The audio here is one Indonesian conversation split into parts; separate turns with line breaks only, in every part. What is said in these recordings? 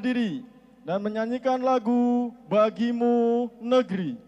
berdiri dan menyanyikan lagu Bagimu Negeri.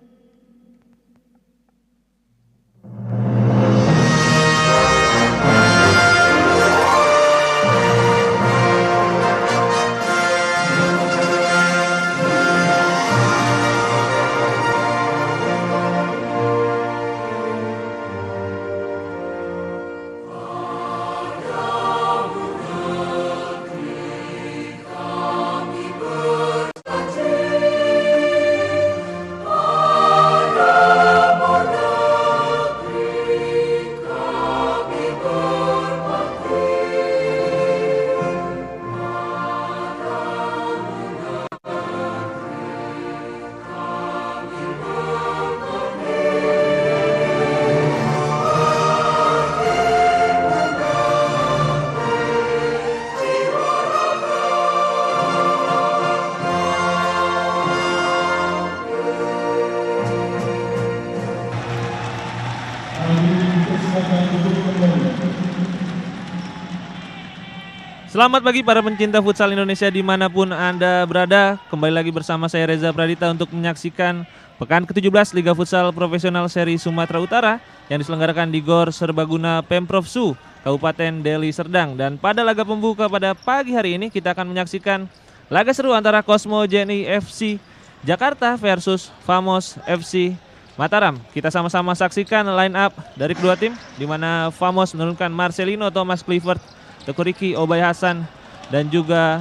Selamat pagi para pencinta futsal Indonesia dimanapun Anda berada. Kembali lagi bersama saya Reza Pradita untuk menyaksikan Pekan ke-17 Liga Futsal Profesional Seri Sumatera Utara yang diselenggarakan di GOR Serbaguna Pemprov Su, Kabupaten Deli Serdang. Dan pada laga pembuka pada pagi hari ini kita akan menyaksikan laga seru antara Cosmo JNI FC Jakarta versus Famos FC Mataram. Kita sama-sama saksikan line up dari kedua tim, di mana Famos menurunkan Marcelino Thomas Clifford, Teguh Riki, Obay Hasan, dan juga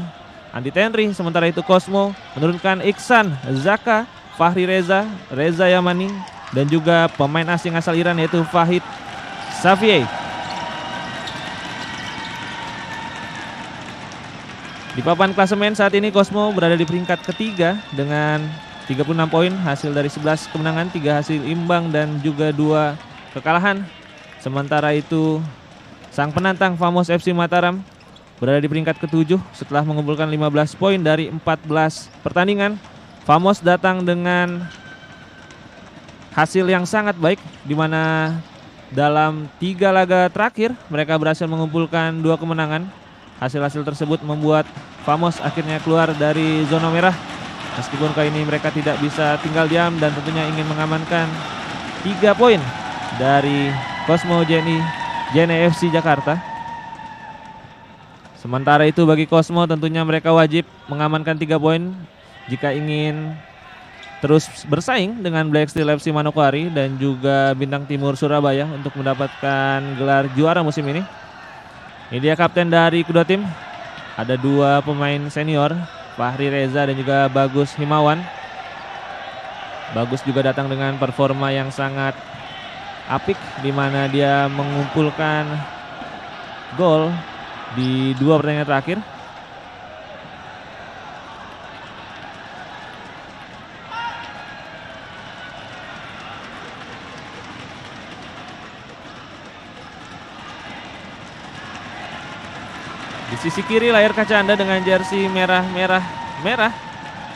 Andi Tenri. Sementara itu Cosmo menurunkan Iksan Zaka, Fahri Reza, Reza Yamani, dan juga pemain asing asal Iran yaitu Fahid Safiei. Di papan klasemen saat ini Cosmo berada di peringkat ketiga dengan 36 poin, hasil dari 11 kemenangan, 3 hasil imbang dan juga 2 kekalahan. Sementara itu sang penantang Famos FC Mataram berada di peringkat ke-7 setelah mengumpulkan 15 poin dari 14 pertandingan. Famos datang dengan hasil yang sangat baik, di mana dalam 3 laga terakhir mereka berhasil mengumpulkan 2 kemenangan. Hasil-hasil tersebut membuat Famos akhirnya keluar dari zona merah. Meskipun kali ini mereka tidak bisa tinggal diam dan tentunya ingin mengamankan 3 poin dari Cosmo JNI FC Jakarta. Sementara itu bagi Cosmo tentunya mereka wajib mengamankan 3 poin jika ingin terus bersaing dengan Black Steel FC Manokwari dan juga Bintang Timur Surabaya untuk mendapatkan gelar juara musim ini. Ini dia kapten dari kedua tim. Ada 2 pemain senior, Fahri Reza dan juga Bagus Himawan. Bagus juga datang dengan performa yang sangat apik, di mana dia mengumpulkan gol di 2 pertandingan terakhir. Di sisi kiri layar kaca Anda dengan jersey merah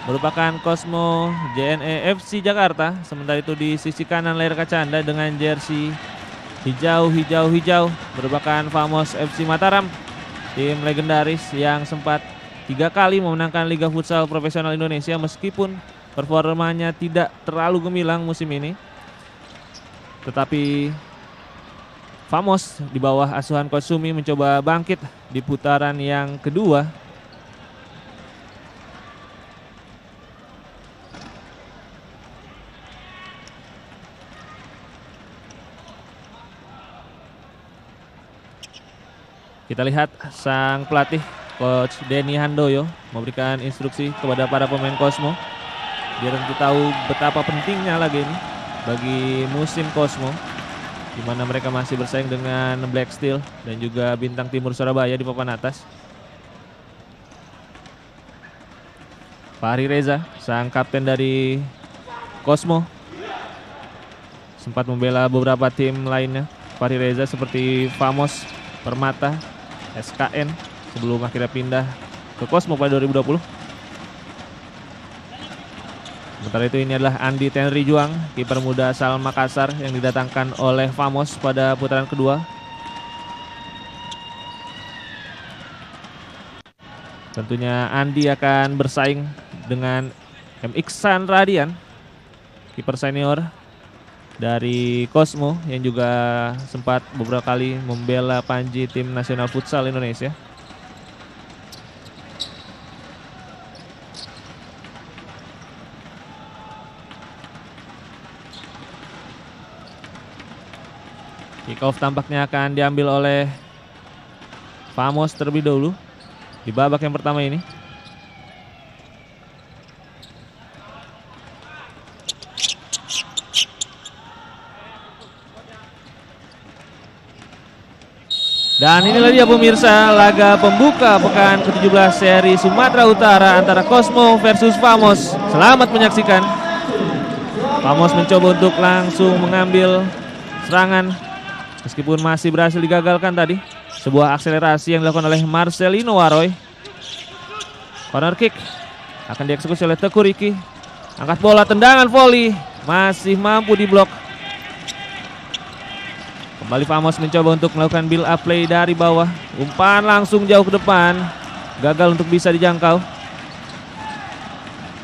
merupakan Cosmo JNE FC Jakarta. Sementara itu di sisi kanan layar kaca Anda dengan jersey hijau merupakan Famos FC Mataram, tim legendaris yang sempat 3 kali memenangkan Liga Futsal Profesional Indonesia meskipun performanya tidak terlalu gemilang musim ini. Tetapi Famos di bawah asuhan Coach Sumi mencoba bangkit di putaran yang kedua. Kita lihat sang pelatih Coach Denny Handoyo memberikan instruksi kepada para pemain Cosmo biar tentu tahu betapa pentingnya laga ini bagi musim Cosmo, di mana mereka masih bersaing dengan Black Steel dan juga Bintang Timur Surabaya di papan atas. Fahri Reza, sang kapten dari Cosmo, sempat membela beberapa tim lainnya. Fahri Reza seperti Famos, Permata, SKN sebelum akhirnya pindah ke Cosmo pada 2020. Sementara itu ini adalah Andi Tenri Juang, kiper muda asal Makassar yang didatangkan oleh Famos pada putaran kedua. Tentunya Andi akan bersaing dengan M. Iksan Radian, kiper senior dari Cosmo yang juga sempat beberapa kali membela Panji tim nasional futsal Indonesia. Kick off tampaknya akan diambil oleh Famos terlebih dahulu di babak yang pertama ini. Dan inilah dia pemirsa laga pembuka pekan ke-17 seri Sumatera Utara antara Cosmo versus Famos. Selamat menyaksikan. Famos mencoba untuk langsung mengambil serangan meskipun masih berhasil digagalkan tadi. Sebuah akselerasi yang dilakukan oleh Marcelino Waroy. Corner kick akan dieksekusi oleh Teguh Riki. Angkat bola, tendangan volley, masih mampu diblok. Kembali Famos mencoba untuk melakukan build up play dari bawah. Umpan langsung jauh ke depan, gagal untuk bisa dijangkau.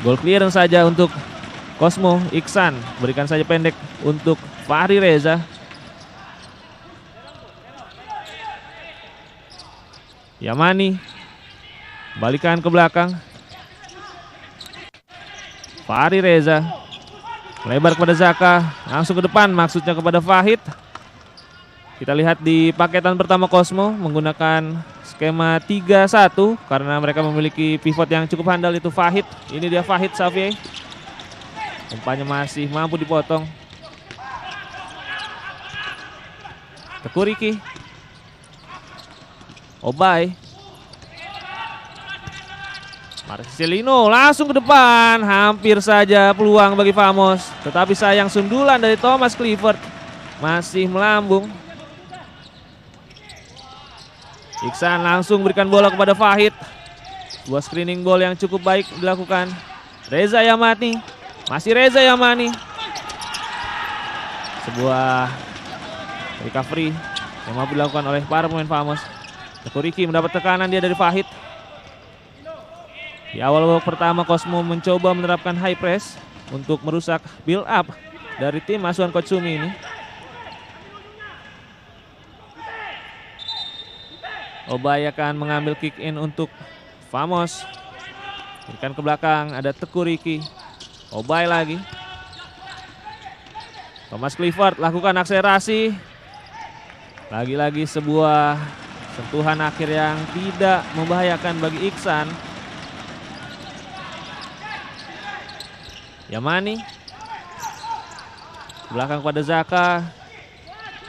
Goal clearance saja untuk Cosmo. Iksan berikan saja pendek untuk Fahri Reza. Yamani balikan ke belakang. Fahri Reza melebar kepada Zaka, langsung ke depan maksudnya kepada Fahid. Kita lihat di paketan pertama Cosmo menggunakan skema 3-1 karena mereka memiliki pivot yang cukup handal, itu Fahid. Ini dia Fahid Xavier. Umpannya masih mampu dipotong. Teguh Riki. Obay. Marcelino langsung ke depan, hampir saja peluang bagi Famos. Tetapi sayang sundulan dari Thomas Clifford masih melambung. Iksan langsung berikan bola kepada Fahid. Sebuah screening ball yang cukup baik dilakukan. Reza Yamani, masih Reza Yamani. Sebuah recovery yang mampu dilakukan oleh para pemain Famos. Teguh Riki mendapat tekanan dia dari Fahid. Di awal babak pertama Cosmo mencoba menerapkan high press untuk merusak build up dari tim asuhan Coach Sumi ini. Obay akan mengambil kick in untuk Famos. Berikan ke belakang, ada Teguh Riki. Obay lagi. Thomas Clifford lakukan akselerasi. Lagi-lagi sebuah sentuhan akhir yang tidak membahayakan bagi Iksan. Yamani. Belakang kepada Zaka.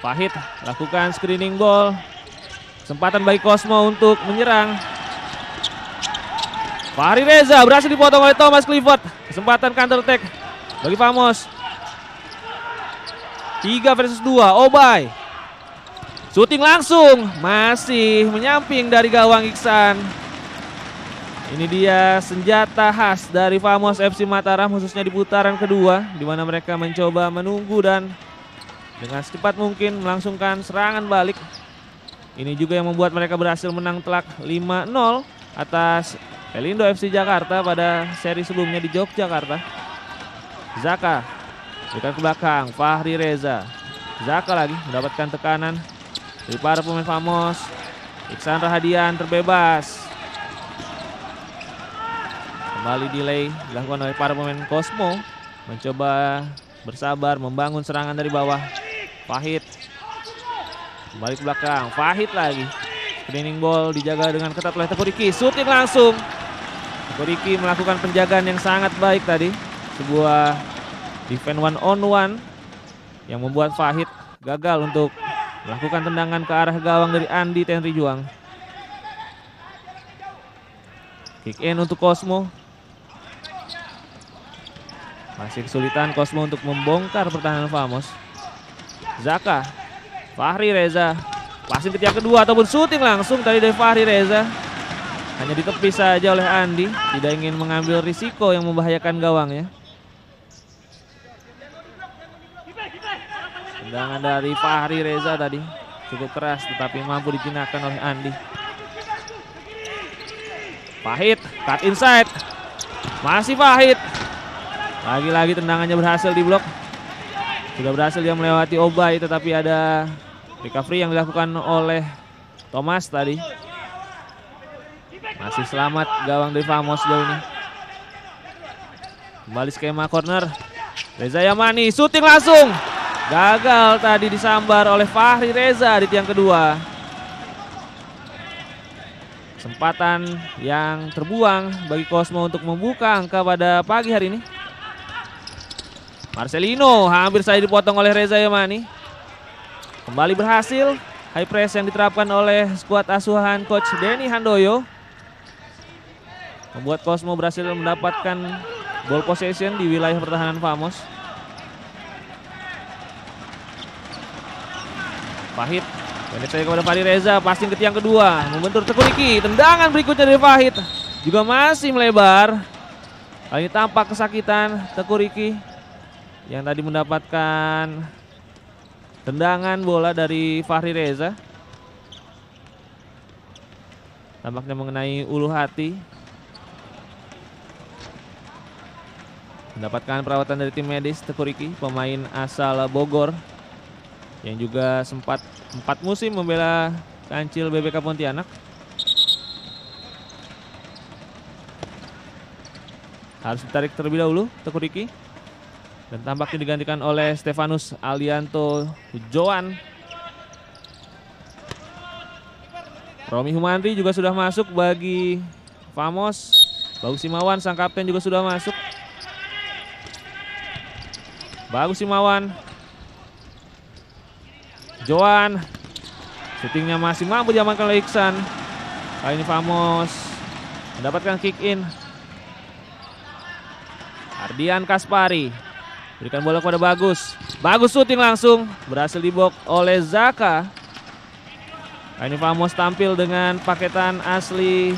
Fahid lakukan screening ball. Kesempatan bagi Cosmo untuk menyerang. Fahri Reza berhasil dipotong oleh Thomas Clifford. Kesempatan counter attack bagi Famos. 3 versus 2. Obay. Shooting langsung. Masih menyamping dari gawang Iksan. Ini dia senjata khas dari Famos FC Mataram, khususnya di putaran kedua, di mana mereka mencoba menunggu dan dengan secepat mungkin melangsungkan serangan balik. Ini juga yang membuat mereka berhasil menang telak 5-0 atas Pelindo FC Jakarta pada seri sebelumnya di Yogyakarta. Zaka berikan ke belakang, Fahri Reza. Zaka lagi mendapatkan tekanan dari para pemain Famos. Iksan Rahadian terbebas. Kembali delay dilakukan oleh para pemain Cosmo. Mencoba bersabar membangun serangan dari bawah. Fahid kembali ke belakang, Fahid lagi. Screening ball dijaga dengan ketat oleh Teguh Riki. Shooting langsung. Teguh Riki melakukan penjagaan yang sangat baik tadi. Sebuah defense 1-on-1 yang membuat Fahid gagal untuk melakukan tendangan ke arah gawang dari Andi Tenri Juang. Kick in untuk Cosmo. Masih kesulitan Cosmo untuk membongkar pertahanan Famos. Zaka, Fahri Reza, passing ke tiang kedua ataupun shooting langsung tadi dari Fahri Reza. Hanya ditepis saja oleh Andi, tidak ingin mengambil risiko yang membahayakan gawangnya. Tendangan dari Fahri Reza tadi cukup keras tetapi mampu dijinakkan oleh Andi. Fahid, cut inside. Masih Fahid. Lagi-lagi tendangannya berhasil di blok. Sudah berhasil dia melewati Obay, tetapi ada recovery yang dilakukan oleh Thomas tadi. Masih selamat gawang dari Famos sejauh ini. Kembali skema corner. Reza Yamani syuting langsung. Gagal tadi disambar oleh Fahri Reza di tiang kedua. Kesempatan yang terbuang bagi Cosmo untuk membuka angka pada pagi hari ini. Marcelino hampir saja dipotong oleh Reza Yamani. Kembali berhasil. High press yang diterapkan oleh skuad asuhan Coach Denny Handoyo membuat Cosmo berhasil mendapatkan ball possession di wilayah pertahanan Famos. Fahid pendek saja kepada Fahri Reza, passing ke tiang kedua, membentur Teguh Riki. Tendangan berikutnya dari Fahid juga masih melebar. Kali ini tampak kesakitan Teguh Riki yang tadi mendapatkan tendangan bola dari Fahri Reza. Tampaknya mengenai ulu hati. Mendapatkan perawatan dari tim medis Teguh Riki, pemain asal Bogor yang juga sempat 4 musim membela Kancil BBK Pontianak. Harus ditarik terlebih dahulu Teguh Riki. Dan tampaknya digantikan oleh Stefanus Alianto Joan. Romi Humandri juga sudah masuk bagi Famos. Bagus Simawan sang kapten juga sudah masuk. Bagus Simawan. Joan. Shootingnya masih mampu diamankan oleh Iksan. Kali ini Famos mendapatkan kick in. Ardian Kaspari berikan bola kepada Bagus. Bagus shooting langsung. Berhasil dibok oleh Zaka. Kali ini Famos tampil dengan paketan asli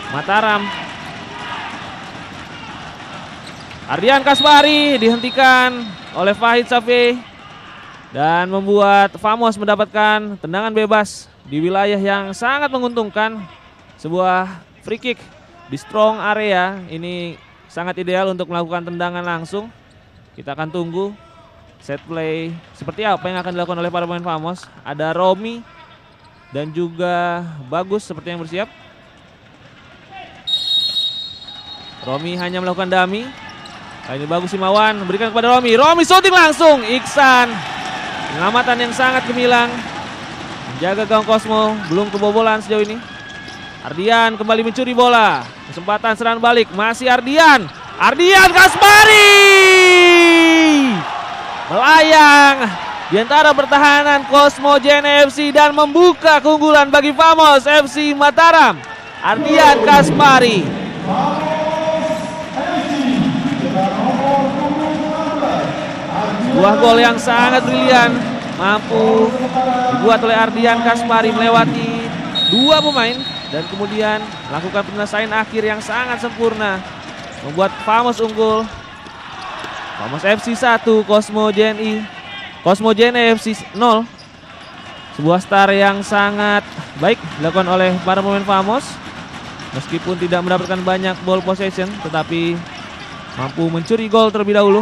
Mataram. Ardian Kaspari dihentikan oleh Fahid Safi dan membuat Famos mendapatkan tendangan bebas di wilayah yang sangat menguntungkan. Sebuah free kick di strong area. Ini sangat ideal untuk melakukan tendangan langsung. Kita akan tunggu set play seperti apa yang akan dilakukan oleh para pemain Famos. Ada Romi dan juga Bagus seperti yang bersiap. Romi hanya melakukan dummy. Kali ini Bagus Simawan memberikan kepada Romi. Romi shooting langsung. Iksan. Penyelamatan yang sangat gemilang. Menjaga gawang Cosmo. Belum kebobolan sejauh ini. Ardian kembali mencuri bola. Kesempatan serangan balik. Masih Ardian. Ardian Kaspari. Melayang di antara pertahanan Cosmo JNE-FC dan membuka keunggulan bagi Famos FC Mataram. Ardian Kaspari. Sebuah gol yang sangat brilian, mampu dibuat oleh Ardian Kaspari melewati 2 pemain dan kemudian melakukan penyelesaian akhir yang sangat sempurna, membuat Famos unggul. Famos FC 1, Cosmo JNE-FC 0. Sebuah start yang sangat baik dilakukan oleh para pemain Famos, meskipun tidak mendapatkan banyak ball possession, tetapi mampu mencuri gol terlebih dahulu.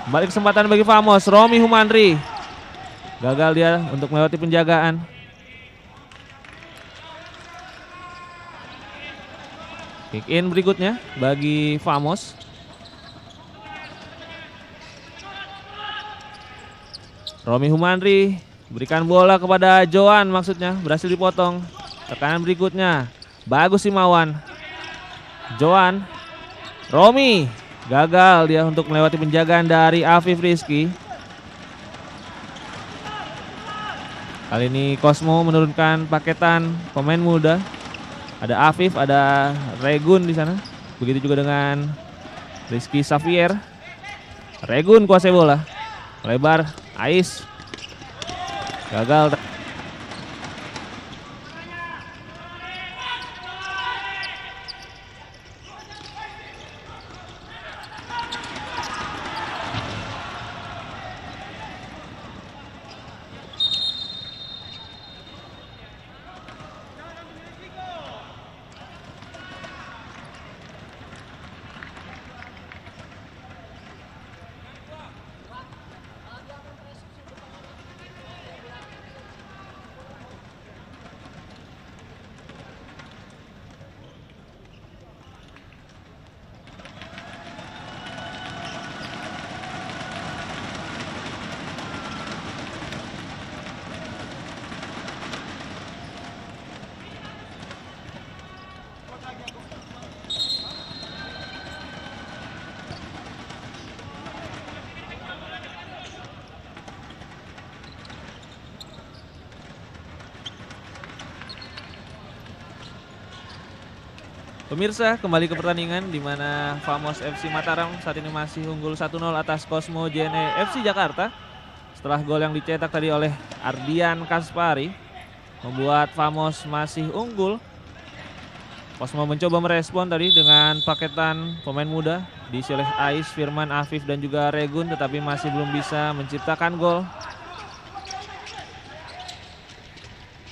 Balik kesempatan bagi Famos. Romi Humandri gagal dia untuk melewati penjagaan. Kick in berikutnya bagi Famos. Romi Humandri berikan bola kepada Joan, maksudnya berhasil dipotong. Tekanan berikutnya Bagus Simawan. Joan. Romi gagal dia untuk melewati penjagaan dari Afif Rizky. Kali ini Cosmo menurunkan paketan pemain muda. Ada Afif, ada Regun di sana. Begitu juga dengan Rizky Xavier. Regun kuasai bola. Lebar, Ais. Gagal. Pemirsa, kembali ke pertandingan di mana Famos FC Mataram saat ini masih unggul 1-0 atas Cosmo JNE FC Jakarta. Setelah gol yang dicetak tadi oleh Ardian Kaspari membuat Famos masih unggul. Cosmo mencoba merespon tadi dengan paketan pemain muda diisi oleh Ais, Firman, Afif dan juga Regun, tetapi masih belum bisa menciptakan gol.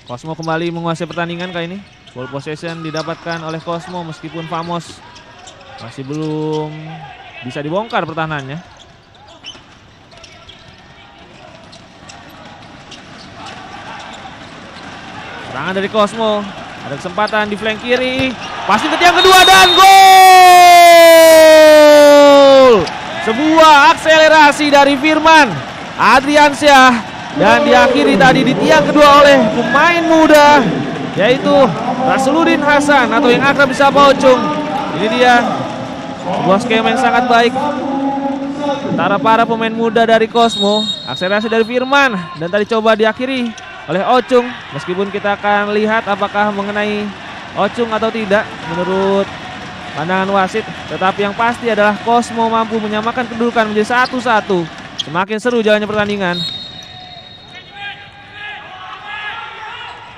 Cosmo kembali menguasai pertandingan kali ini. Ball possession didapatkan oleh Cosmo meskipun Famos masih belum bisa dibongkar pertahanannya. Serangan dari Cosmo, ada kesempatan di flank kiri, passing ke tiang kedua dan gol! Sebuah akselerasi dari Firman Adriansyah dan diakhiri tadi di tiang kedua oleh pemain muda yaitu Rasuludin Hasan atau yang akrab disapa Ocung. Ini dia sebuah skema yang sangat baik antara para pemain muda dari Cosmo. Akselerasi dari Firman dan tadi coba diakhiri oleh Ocung. Meskipun kita akan lihat apakah mengenai Ocung atau tidak menurut pandangan wasit, tetapi yang pasti adalah Cosmo mampu menyamakan kedudukan menjadi 1-1. Semakin seru jalannya pertandingan.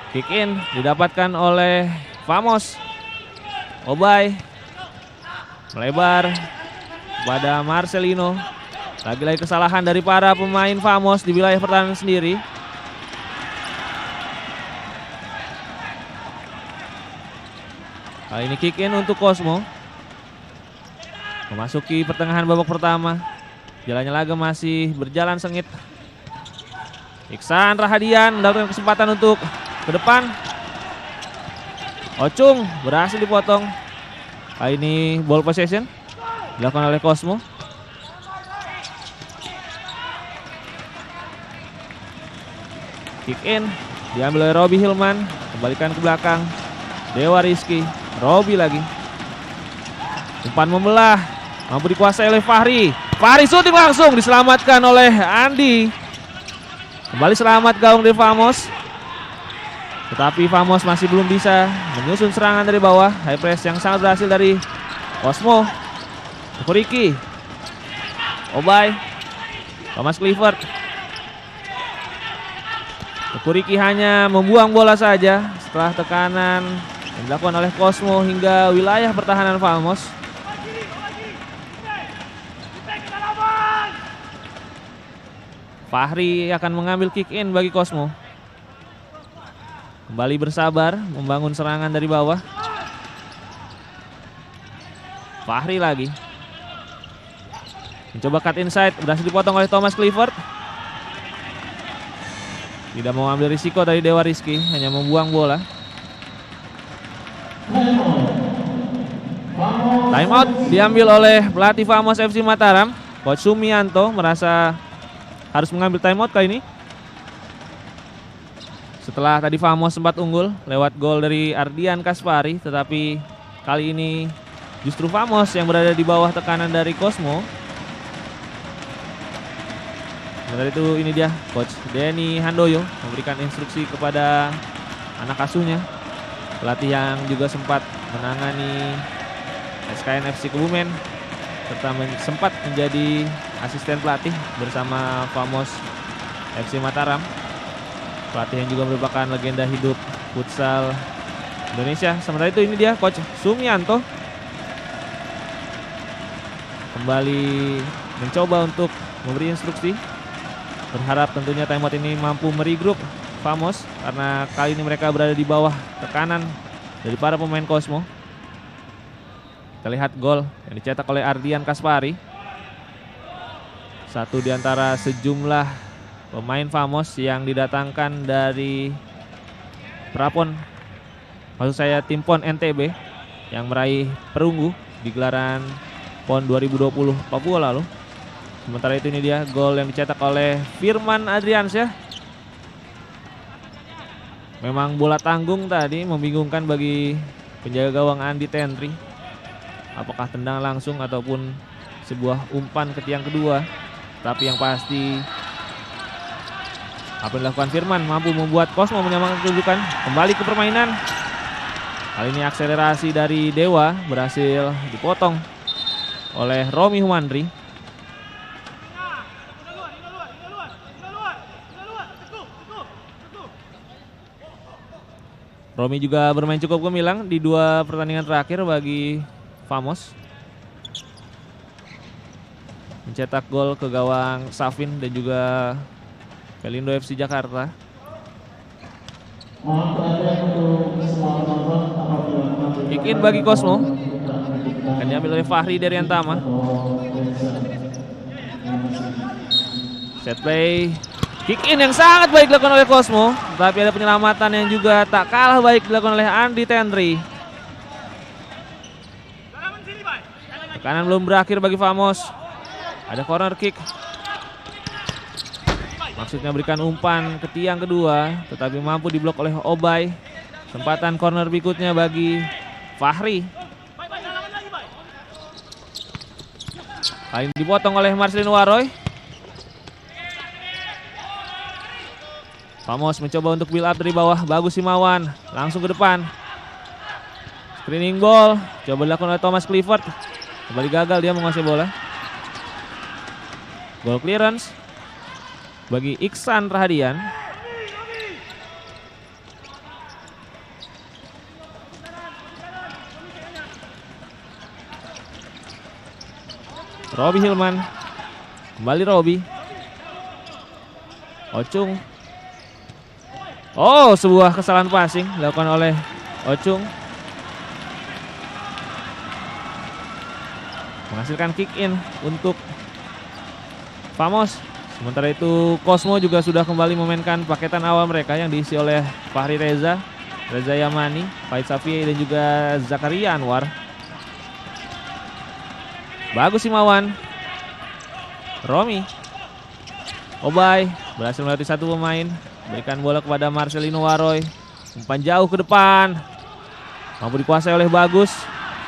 Kick in didapatkan oleh Famos. Obay melebar kepada Marcelino. Lagi-lagi kesalahan dari para pemain Famos di wilayah pertahanan sendiri. Kali ini kick in untuk Cosmo. Memasuki pertengahan babak pertama. Jalannya laga masih berjalan sengit. Iksan Rahadian mendapatkan kesempatan untuk ke depan. Ocung berhasil dipotong. Kali ini ball possession dilakukan oleh Cosmo. Kick in diambil oleh Robi Hilman, kembalikan ke belakang. Dewa Rizky, Robi lagi. Umpan membelah, mampu dikuasai oleh Fahri. Fahri shooting langsung diselamatkan oleh Andi. Kembali selamat gawang dari Famos. Tetapi Famos masih belum bisa menyusun serangan dari bawah. High press yang sangat berhasil dari Cosmo. Kuriki, Obay, Thomas Clifford. Kuriki hanya membuang bola saja setelah tekanan yang dilakukan oleh Cosmo hingga wilayah pertahanan Famos. Fahri akan mengambil kick in bagi Cosmo. Kembali bersabar membangun serangan dari bawah. Fahri lagi. Mencoba cut inside, berhasil dipotong oleh Thomas Clifford. Tidak mau ambil risiko dari Dewa Rizky, hanya membuang bola. Time out diambil oleh pelatih Famos FC Mataram. Coach Sumianto merasa harus mengambil time out kali ini. Setelah tadi Famos sempat unggul lewat gol dari Ardian Kaspari, tetapi kali ini justru Famos yang berada di bawah tekanan dari Cosmo. Sementara itu ini dia Coach Denny Handoyo memberikan instruksi kepada anak asuhnya, pelatih yang juga sempat menangani SKN FC Kebumen serta sempat menjadi asisten pelatih bersama Famos FC Mataram. Pelatih yang juga merupakan legenda hidup futsal Indonesia. Sementara itu ini dia Coach Sumianto kembali mencoba untuk memberi instruksi. Berharap tentunya timeout ini mampu meregroup Famos karena kali ini mereka berada di bawah tekanan dari para pemain Cosmo. Kita lihat gol yang dicetak oleh Ardian Kaspari. Satu di antara sejumlah pemain Famos yang didatangkan dari Prapon, maksud saya tim PON NTB yang meraih perunggu di gelaran PON 2020 Papua lalu. Sementara itu ini dia gol yang dicetak oleh Firman Adriansyah. Memang bola tanggung tadi membingungkan bagi penjaga gawang Andi Tentri. Apakah tendang langsung ataupun sebuah umpan ke tiang kedua. Tapi yang pasti apa yang dilakukan Firman mampu membuat Cosmo menyamakan kedudukan. Kembali ke permainan. Kali ini akselerasi dari Dewa berhasil dipotong oleh Romi Humandri. Romi juga bermain cukup gemilang di 2 pertandingan terakhir bagi Famos. Mencetak gol ke gawang Safin dan juga Pelindo FC Jakarta. Kick in bagi Cosmo. Akan diambil oleh Fahri Deriantama. Set play. Kick in yang sangat baik dilakukan oleh Cosmo. Tapi ada penyelamatan yang juga tak kalah baik dilakukan oleh Andi Tendri. Tekanan belum berakhir bagi Famos. Ada corner kick. Maksudnya berikan umpan ke tiang kedua, tetapi mampu diblok oleh Obay. Kesempatan corner berikutnya bagi Fahri. Kali ini dipotong oleh Marcelino Waroy. Famos mencoba untuk build up dari bawah. Bagus Himawan, langsung ke depan. Screening ball, coba dilakukan oleh Thomas Clifford. Kembali gagal dia menguasai bola. Ball clearance bagi Iksan Rahadian. Robi Hilman. Kembali Robi. Ocung. Oh, sebuah kesalahan passing dilakukan oleh Ocung. Menghasilkan kick in untuk Famos. Sementara itu Cosmo juga sudah kembali memainkan paketan awal mereka yang diisi oleh Fahri Reza, Reza Yamani, Faid Safi dan juga Zakaria Anwar. Bagus Himawan. Romi. Obay berhasil melewati 1 pemain. Berikan bola kepada Marcelino Waroy. Umpan jauh ke depan. Mampu dikuasai oleh Bagus.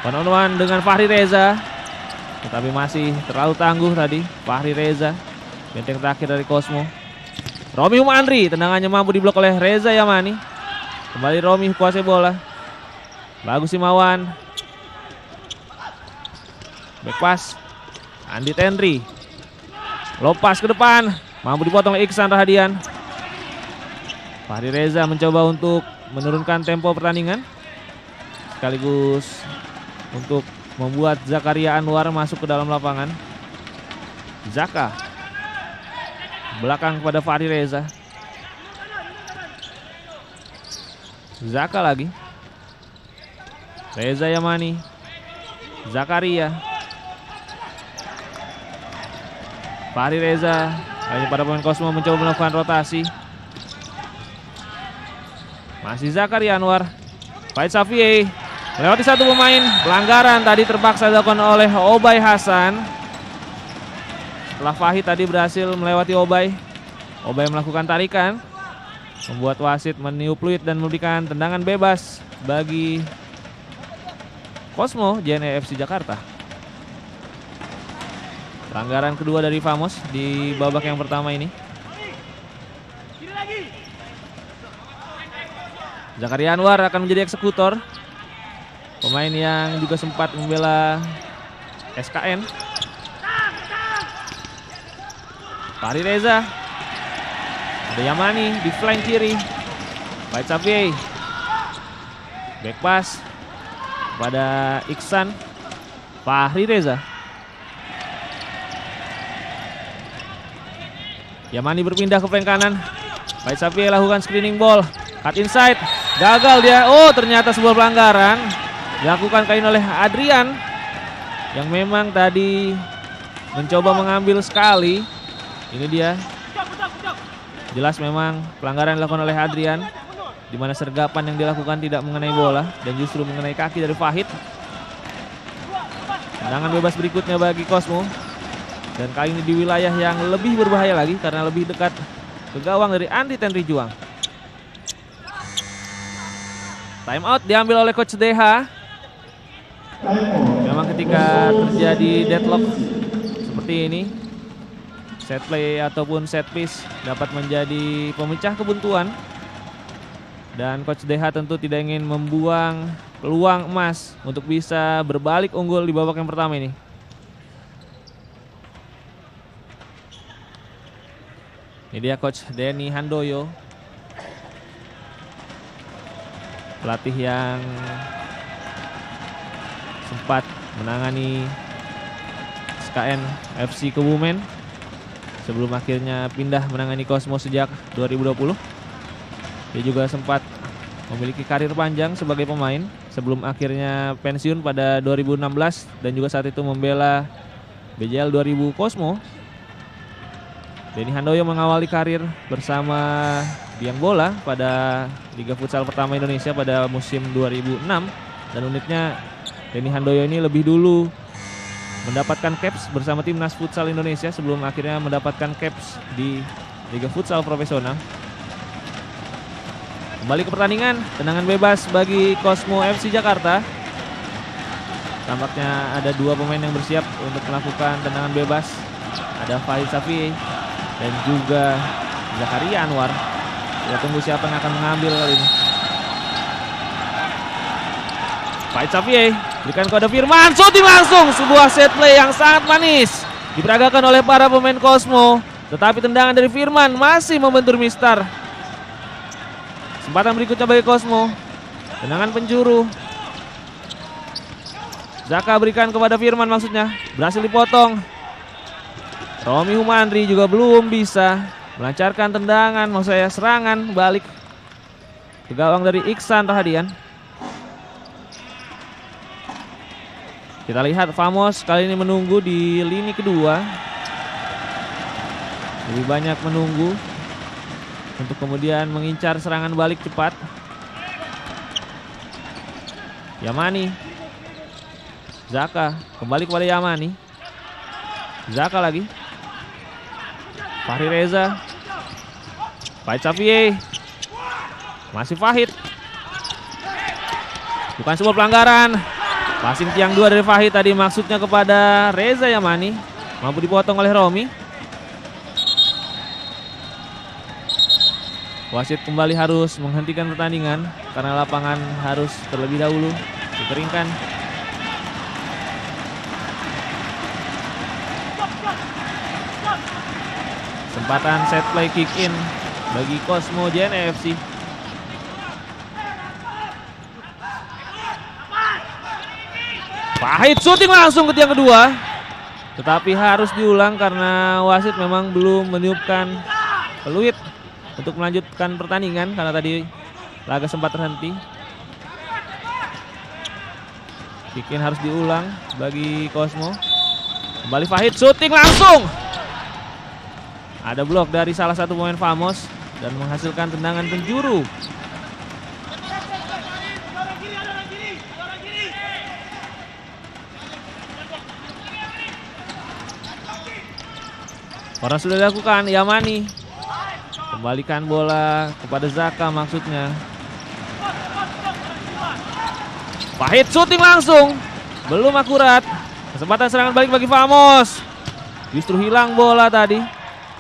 One on one dengan Fahri Reza. Tetapi masih terlalu tangguh tadi Fahri Reza. Benteng terakhir dari Cosmo. Romi Humandri, tendangannya mampu diblok oleh Reza Yamani. Kembali Romi kuasai bola. Bagus Himawan. Back pass. Andi Tendri. Lopas ke depan. Mampu dipotong oleh Iksan Rahadian. Fahri Reza mencoba untuk menurunkan tempo pertandingan. Sekaligus untuk membuat Zakaria Anwar masuk ke dalam lapangan. Zaka. Belakang kepada Fahri Reza. Zaka lagi. Reza Yamani. Zakaria. Fahri Reza. Kali pada pemain Cosmo mencoba melakukan rotasi. Masih Zakaria Anwar. Faid Safi melewati 1 pemain. Pelanggaran tadi terpaksa dilakukan oleh Obay Hasan. Setelah Fahid tadi berhasil melewati Obay. Obay melakukan tarikan. Membuat wasit meniup fluid dan memberikan tendangan bebas bagi Cosmo JNE FC Jakarta. Pelanggaran kedua dari Famos di babak yang pertama ini. Zakaria Anwar akan menjadi eksekutor. Pemain yang juga sempat membela SKN. Fahri Reza. Ada Yamani di flank kiri. Faid Safi. Back pass pada Iksan. Fahri Reza. Yamani berpindah ke flank kanan. Faid Safi lakukan screening ball. Cut inside. Gagal dia. Oh, ternyata sebuah pelanggaran dilakukan kali ini oleh Adrian. Yang memang tadi mencoba mengambil sekali. Ini dia. Jelas memang pelanggaran dilakukan oleh Adrian, di mana sergapan yang dilakukan tidak mengenai bola dan justru mengenai kaki dari Fahid. Tendangan bebas berikutnya bagi Cosmo. Dan kali ini di wilayah yang lebih berbahaya lagi karena lebih dekat ke gawang dari Andi Tendri Juang. Time out diambil oleh Coach DH. Memang ketika terjadi deadlock seperti ini, set play ataupun set piece dapat menjadi pemecah kebuntuan. Dan Coach DH tentu tidak ingin membuang peluang emas untuk bisa berbalik unggul di babak yang pertama ini. Ini dia Coach Denny Handoyo, pelatih yang sempat menangani SKN FC Kebumen sebelum akhirnya pindah menangani Cosmo sejak 2020. Dia juga sempat memiliki karir panjang sebagai pemain sebelum akhirnya pensiun pada 2016 dan juga saat itu membela BJL 2000 Cosmo. Denny Handoyo mengawali karir bersama Biang Bola pada Liga Futsal pertama Indonesia pada musim 2006, dan uniknya Denny Handoyo ini lebih dulu mendapatkan caps bersama Timnas Futsal Indonesia sebelum akhirnya mendapatkan caps di Liga Futsal Profesional. Kembali ke pertandingan, tendangan bebas bagi Cosmo FC Jakarta. Tampaknya ada dua pemain yang bersiap untuk melakukan tendangan bebas. Ada Fahid Safi dan juga Zakaria Anwar. Kita tunggu siapa yang akan mengambil kali ini. Fahid Safi berikan kode Firman, shooting langsung, sebuah set play yang sangat manis diperagakan oleh para pemain Cosmo, tetapi tendangan dari Firman masih membentur Mister. Kesempatan berikutnya bagi Cosmo, tendangan penjuru. Zaka berikan kepada Firman, maksudnya berhasil dipotong. Romi Humandri juga belum bisa melancarkan tendangan, maksud saya serangan balik ke gawang dari Iksan Rahadian. Kita lihat Famos kali ini menunggu di lini kedua, lebih banyak menunggu untuk kemudian mengincar serangan balik cepat. Yamani, Zaka kembali kepada Yamani, Zaka lagi, Fahri Reza, Fahid Safi, masih Fahid, bukan sebuah pelanggaran. Passing tiang 2 dari Fahid tadi maksudnya kepada Reza Yamani, mampu dipotong oleh Romi. Wasit kembali harus menghentikan pertandingan karena lapangan harus terlebih dahulu dikeringkan. Kesempatan set play kick in bagi Cosmo JNE FC. Fahid shooting langsung ke tiang kedua, tetapi harus diulang karena wasit memang belum meniupkan peluit untuk melanjutkan pertandingan karena tadi laga sempat terhenti. Kick in harus diulang bagi Cosmo. Kembali Fahid shooting langsung. Ada blok dari salah satu pemain Famos dan menghasilkan tendangan penjuru. Karena sudah dilakukan, Yamani kembalikan bola kepada Zaka, maksudnya Fahid shooting langsung, belum akurat. Kesempatan serangan balik bagi Famos, justru hilang bola tadi.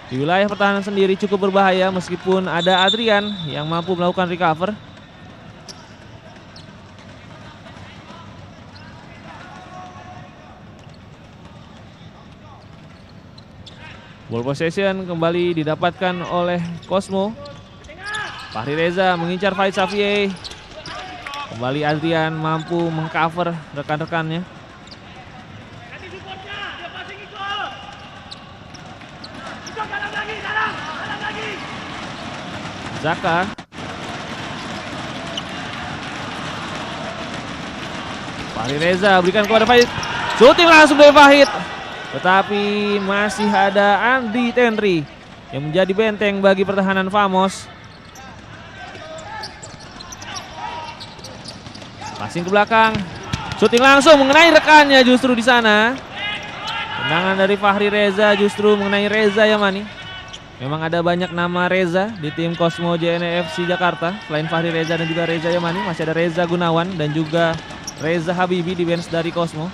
Di wilayah pertahanan sendiri cukup berbahaya meskipun ada Adrian yang mampu melakukan recover. Ball possession kembali didapatkan oleh Cosmo. Fahri Reza mengincar Fahid Safi. Kembali Adrian mampu mengcover rekan-rekannya. Zaka. Fahri Reza berikan kepada Fahid. Shooting langsung dari Fahid. Tetapi masih ada Andi Tenri yang menjadi benteng bagi pertahanan Famos. Passing ke belakang. Shooting langsung mengenai rekannya justru di sana. Tendangan dari Fahri Reza justru mengenai Reza Yamani. Memang ada banyak nama Reza di tim Cosmo JNE FC Jakarta. Selain Fahri Reza dan juga Reza Yamani, masih ada Reza Gunawan dan juga Reza Habibi di bench dari Cosmo.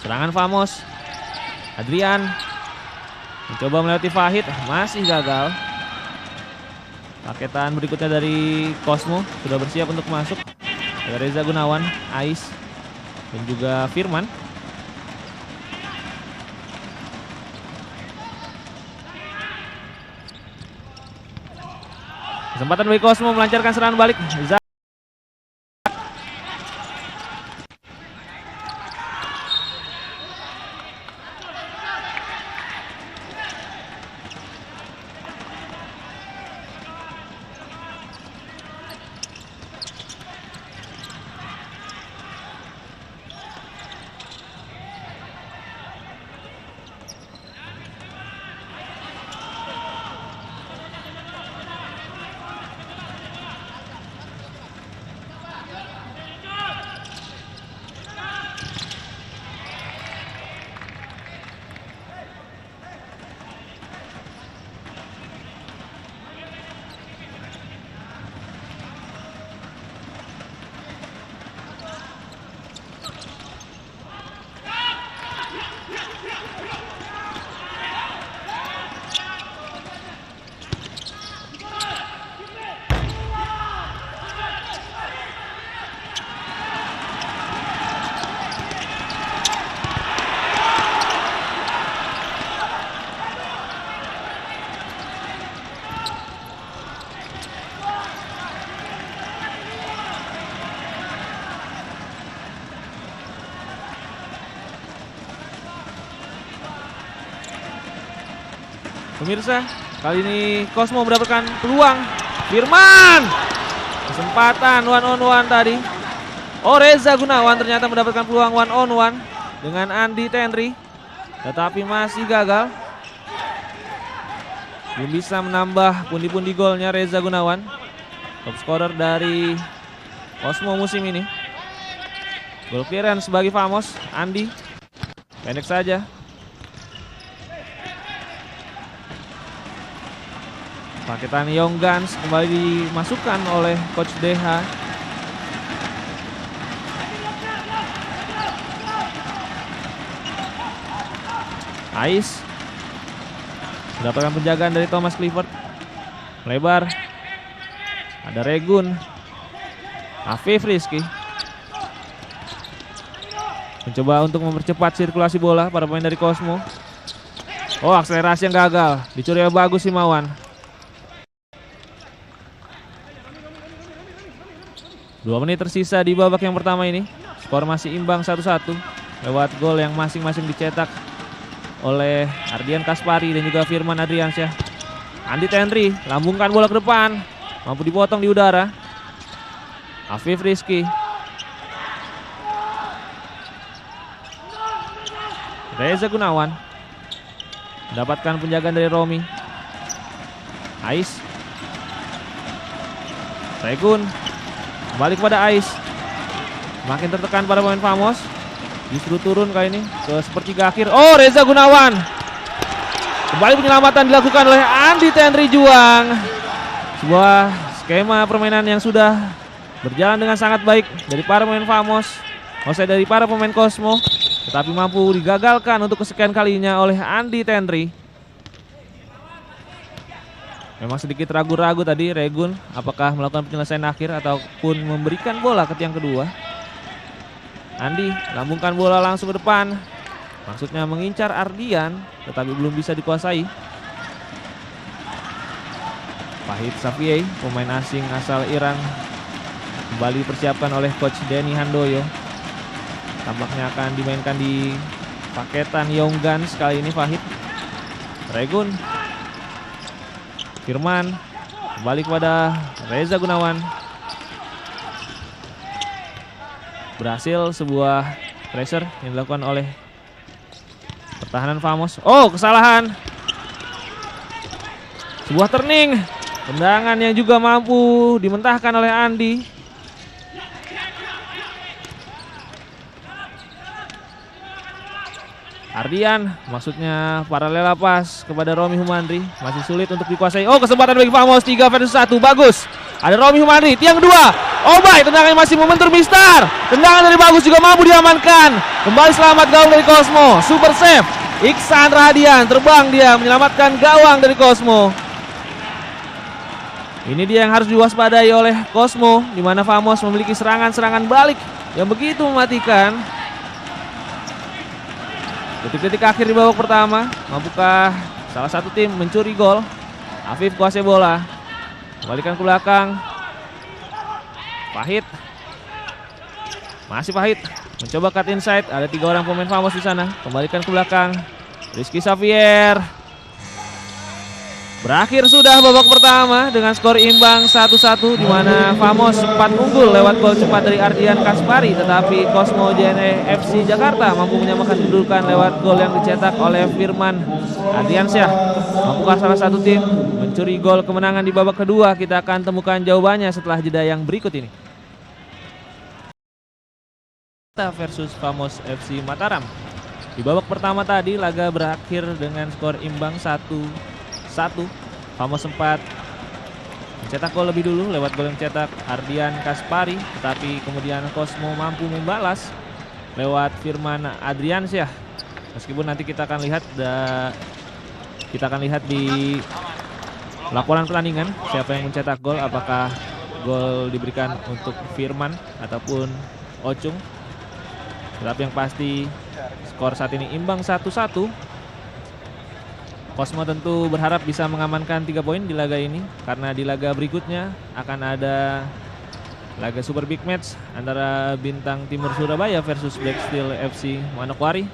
Serangan Famos. Adrian mencoba melewati Fahid, masih gagal. Paketan berikutnya dari Cosmo sudah bersiap untuk masuk. Ada Reza Gunawan, Ais, dan juga Firman. Kesempatan bagi Cosmo melancarkan serangan balik. Pemirsa, kali ini Cosmo mendapatkan peluang. Firman, kesempatan one on one tadi. Oh, Reza Gunawan ternyata mendapatkan peluang one on one dengan Andi Tenri, tetapi masih gagal. Belum bisa menambah pundi-pundi golnya Reza Gunawan, top scorer dari Cosmo musim ini. Gol clearance bagi Famos, Andi, pendek saja. Paketan Young Guns kembali dimasukkan oleh Coach DH. Ais mendapatkan penjagaan dari Thomas Clifford. Melebar. Ada Regun. Afif Rizky mencoba untuk mempercepat sirkulasi bola para pemain dari Cosmo. Oh, akselerasi yang gagal. Dicuri bagus Himawan. 2 menit tersisa di babak yang pertama ini. Skor masih imbang 1-1 lewat gol yang masing-masing dicetak oleh Ardian Kaspari dan juga Firman Adriansyah. Andi Tenri lambungkan bola ke depan, mampu dipotong di udara. Afif Rizky. Reza Gunawan mendapatkan penjagaan dari Romi. Ais. Regun. Kembali kepada Ais. Makin tertekan pada pemain Famos. Justru turun kali ini ke sepertiga akhir. Oh, Reza Gunawan. Kembali penyelamatan dilakukan oleh Andi Tenri Juang. Sebuah skema permainan yang sudah berjalan dengan sangat baik dari para pemain Famos, maksudnya dari para pemain Cosmo, tetapi mampu digagalkan untuk kesekian kalinya oleh Andi Tenri. Memang sedikit ragu-ragu tadi Regun apakah melakukan penyelesaian akhir ataupun memberikan bola ke tiang kedua. Andi lambungkan bola langsung ke depan. Maksudnya mengincar Ardian, tetapi belum bisa dikuasai. Fahid Safiei, pemain asing asal Iran, kembali dipersiapkan oleh Coach Denny Handoyo. Tampaknya akan dimainkan di paketan Young Guns kali ini Fahid. Regun. Firman kembali kepada Reza Gunawan. Berhasil sebuah pressure yang dilakukan oleh pertahanan Famos. Oh, kesalahan. Sebuah turning. Tendangan yang juga mampu dimentahkan oleh Andi. Ardian, maksudnya paralela pas kepada Romi Humandri, masih sulit untuk dikuasai. Oh, kesempatan bagi Famos 3 versus 1, bagus. Ada Romi Humandri, tiang 2. Oh baik, tendangannya masih membentur Mister. Tendangan dari bagus juga mampu diamankan. Kembali selamat gawang dari Cosmo, super save. Iksan Rahadian terbang dia menyelamatkan gawang dari Cosmo. Ini dia yang harus diwaspadai oleh Cosmo, di mana Famos memiliki serangan-serangan balik yang begitu mematikan. Detik-detik akhir di babak pertama, mampukah salah satu tim mencuri gol? Afif kuasai bola, kembalikan ke belakang. Pahit, masih Pahit, mencoba cut inside. Ada 3 orang pemain Famos di sana. Kembalikan ke belakang. Rizky Xavier. Berakhir sudah babak pertama dengan skor imbang 1-1, di mana Famos sempat unggul lewat gol cepat dari Ardian Kaspari, tetapi Cosmo JNE FC Jakarta mampu menyamakan kedudukan lewat gol yang dicetak oleh Firman Ardiansyah. Mampukah salah satu tim mencuri gol kemenangan di babak kedua? Kita akan temukan jawabannya setelah jeda yang berikut ini. Versus Famos FC Mataram. Di babak pertama tadi laga berakhir dengan skor imbang 1-1. Famos sempat mencetak gol lebih dulu lewat gol yang cetak Ardian Kaspari, tetapi kemudian Cosmo mampu membalas lewat Firman Adriansyah. Meskipun nanti kita akan lihat di laporan pertandingan siapa yang mencetak gol, apakah gol diberikan untuk Firman ataupun Ocung. Tetapi yang pasti skor saat ini imbang 1-1. Cosmo tentu berharap bisa mengamankan 3 poin di laga ini, karena di laga berikutnya akan ada laga Super Big Match antara Bintang Timur Surabaya versus Black Steel FC Manokwari.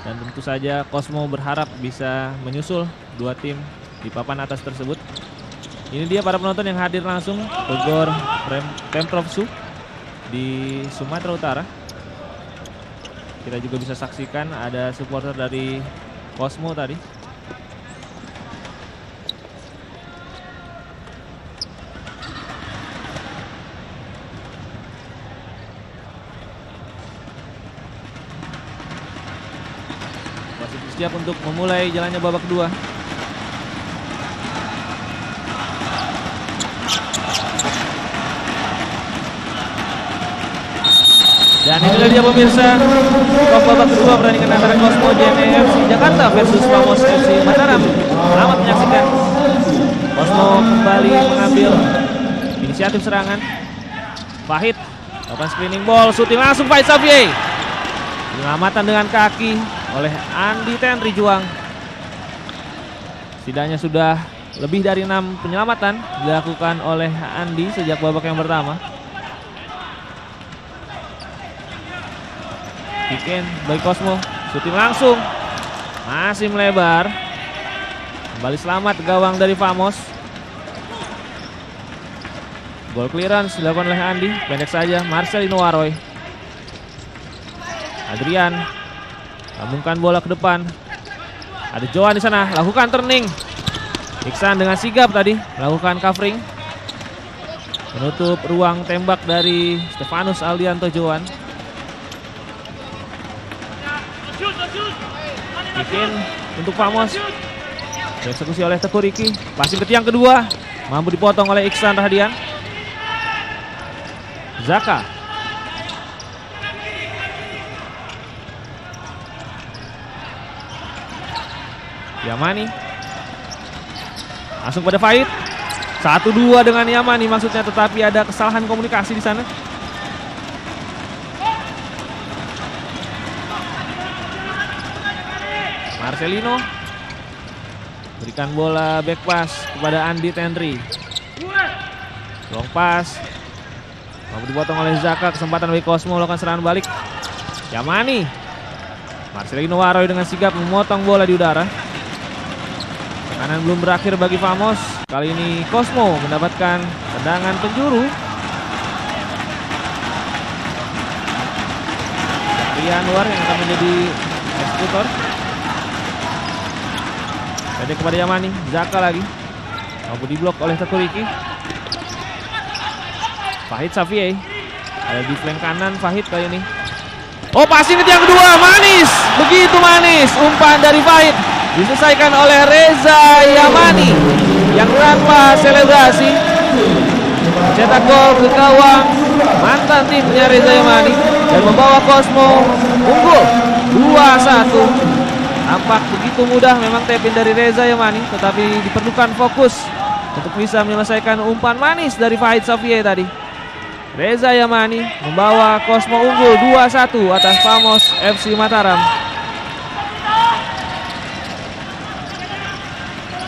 Dan tentu saja Cosmo berharap bisa menyusul 2 tim di papan atas tersebut. Ini dia para penonton yang hadir langsung ke GOR Pemprov Su di Sumatera Utara. Kita juga bisa saksikan ada supporter dari Cosmo tadi. Siap untuk memulai jalannya babak kedua. Dan inilah dia pemirsa, babak kedua pertandingan antara Cosmo JNE FC Jakarta versus Famos FC Mataram. Selamat menyaksikan. Cosmo kembali mengambil inisiatif serangan. Pahit lakukan screening ball, shooting langsung Faiz Xavier. Penyelamatan dengan kaki oleh Andi Tenri Juang. Setidaknya sudah lebih dari 6 penyelamatan dilakukan oleh Andi sejak babak yang pertama. Kick in bagi Cosmo, shooting langsung, masih melebar. Kembali selamat gawang dari Famos. Ball clearance dilakukan oleh Andi, pendek saja Marcelino Waroy. Adrian lambungkan bola ke depan. Ada Joan di sana, lakukan turning. Iksan dengan sigap tadi melakukan covering, menutup ruang tembak dari Stefanus Aldianto Joan. Bikin untuk Famos, dieksekusi oleh Teguh Riki. Passing ke tiang kedua, mampu dipotong oleh Iksan Rahadian. Zaka. Yamani langsung pada Fahid. 1-2 dengan Yamani maksudnya, tetapi ada kesalahan komunikasi di sana. Marcelino berikan bola back pass kepada Andi Tenri. Long pass mampu dipotong oleh Zaka. Kesempatan bagi Cosmo melakukan serangan balik. Yamani, Marcelino Waroy dengan sigap memotong bola di udara. Tekanan belum berakhir bagi Famos. Kali ini Cosmo mendapatkan tendangan penjuru. Rian Anwar yang akan menjadi eksekutor. Pendek kepada Yamani, Zaka lagi. Mampu diblok oleh Teguh Riki. Fahid Xavier ada di flank kanan. Fahid kali ini. Oh, passing ke yang kedua, manis, begitu manis. Umpan dari Fahid diselesaikan oleh Reza Yamani yang tanpa selebrasi cetak gol ke gawang mantan timnya Reza Yamani dan membawa Cosmo unggul 2-1. Tampak begitu mudah memang tap-in dari Reza Yamani, tetapi diperlukan fokus untuk bisa menyelesaikan umpan manis dari Fahid Xavier tadi. Reza Yamani membawa Cosmo unggul 2-1 atas Famos FC Mataram.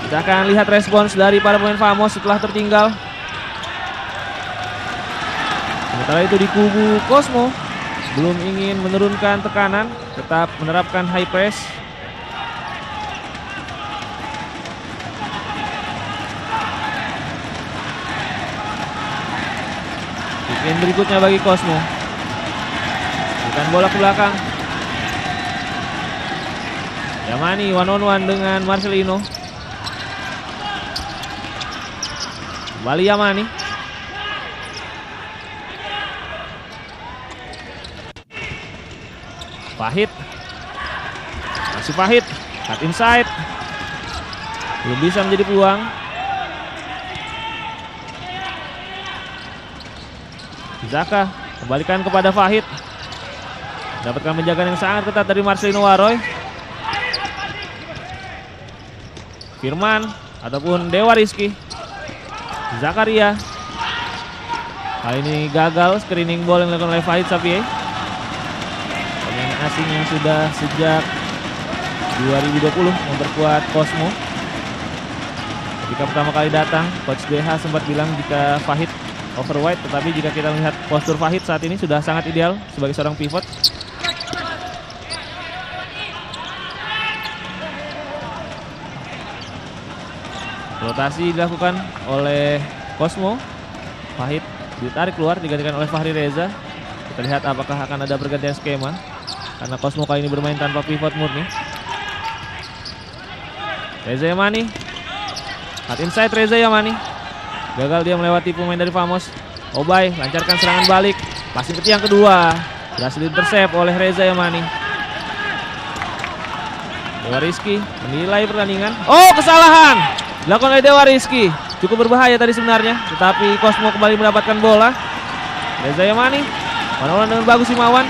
Kita akan lihat respons dari para pemain Famos setelah tertinggal. Sementara itu di kubu Cosmo belum ingin menurunkan tekanan, tetap menerapkan high press. Kick-in berikutnya bagi Cosmo. Bukan bola ke belakang. Yamani one on one dengan Marcelino. Kembali Yamani. Fahid. Masih Fahid. Cut inside. Belum bisa menjadi peluang. Zaka kembalikan kepada Fahid. Dapatkan penjagaan yang sangat ketat dari Marcelino Waroy. Firman ataupun Dewa Rizky. Zakaria. Kali ini gagal screening ball yang dilakukan oleh Fahid Xavier. Pemain asing yang sudah sejak 2020 memperkuat Cosmo. Ketika pertama kali datang, Coach DH sempat bilang jika Fahid overweight, tetapi jika kita melihat postur Fahid saat ini sudah sangat ideal sebagai seorang pivot. Rotasi dilakukan oleh Cosmo. Fahid ditarik keluar, digantikan oleh Fahri Reza. Kita lihat apakah akan ada pergantian skema, karena Cosmo kali ini bermain tanpa pivot murni. Reza Yamani. Cut inside Reza Yamani. Gagal dia melewati pemain dari Famos. Obay lancarkan serangan balik. Passing ke tiang kedua. Berhasil intercept oleh Reza Yamani. Dewa Rizky menilai pertandingan. Oh, kesalahan dilakukan oleh Dewa Rizky. Cukup berbahaya tadi sebenarnya, tetapi Cosmo kembali mendapatkan bola. Reza Yamani one-on-one dengan Bagus Himawan.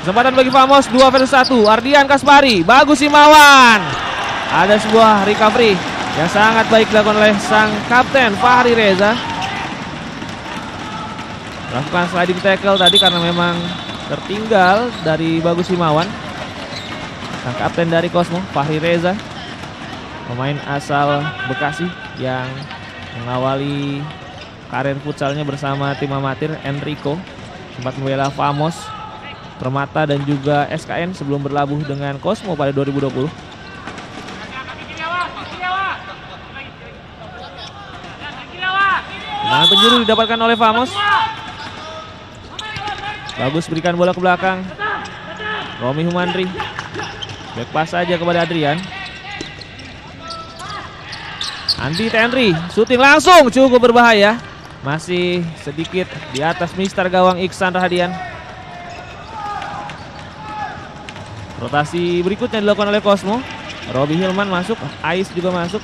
Kesempatan bagi Famos 2 versus 1. Ardian Kaspari, Bagus Himawan. Ada sebuah recovery yang sangat baik dilakukan oleh sang kapten Fahri Reza. Lakukan sliding tackle tadi karena memang tertinggal dari Bagus Himawan. Sang kapten dari Cosmo, Fahri Reza, pemain asal Bekasi yang mengawali karir futsalnya bersama tim amatir Enrico. Sempat membela Famos, Permata dan juga SKN sebelum berlabuh dengan Cosmo pada 2020. Tendangan penjuru didapatkan oleh Famos. Bagus berikan bola ke belakang. Romi Humandri. Back pass saja kepada Adrian. Andi Tenri, syuting langsung, cukup berbahaya. Masih sedikit di atas mister gawang Iksan Rahadian. Rotasi berikutnya dilakukan oleh Cosmo. Robi Hilman masuk, Ais juga masuk.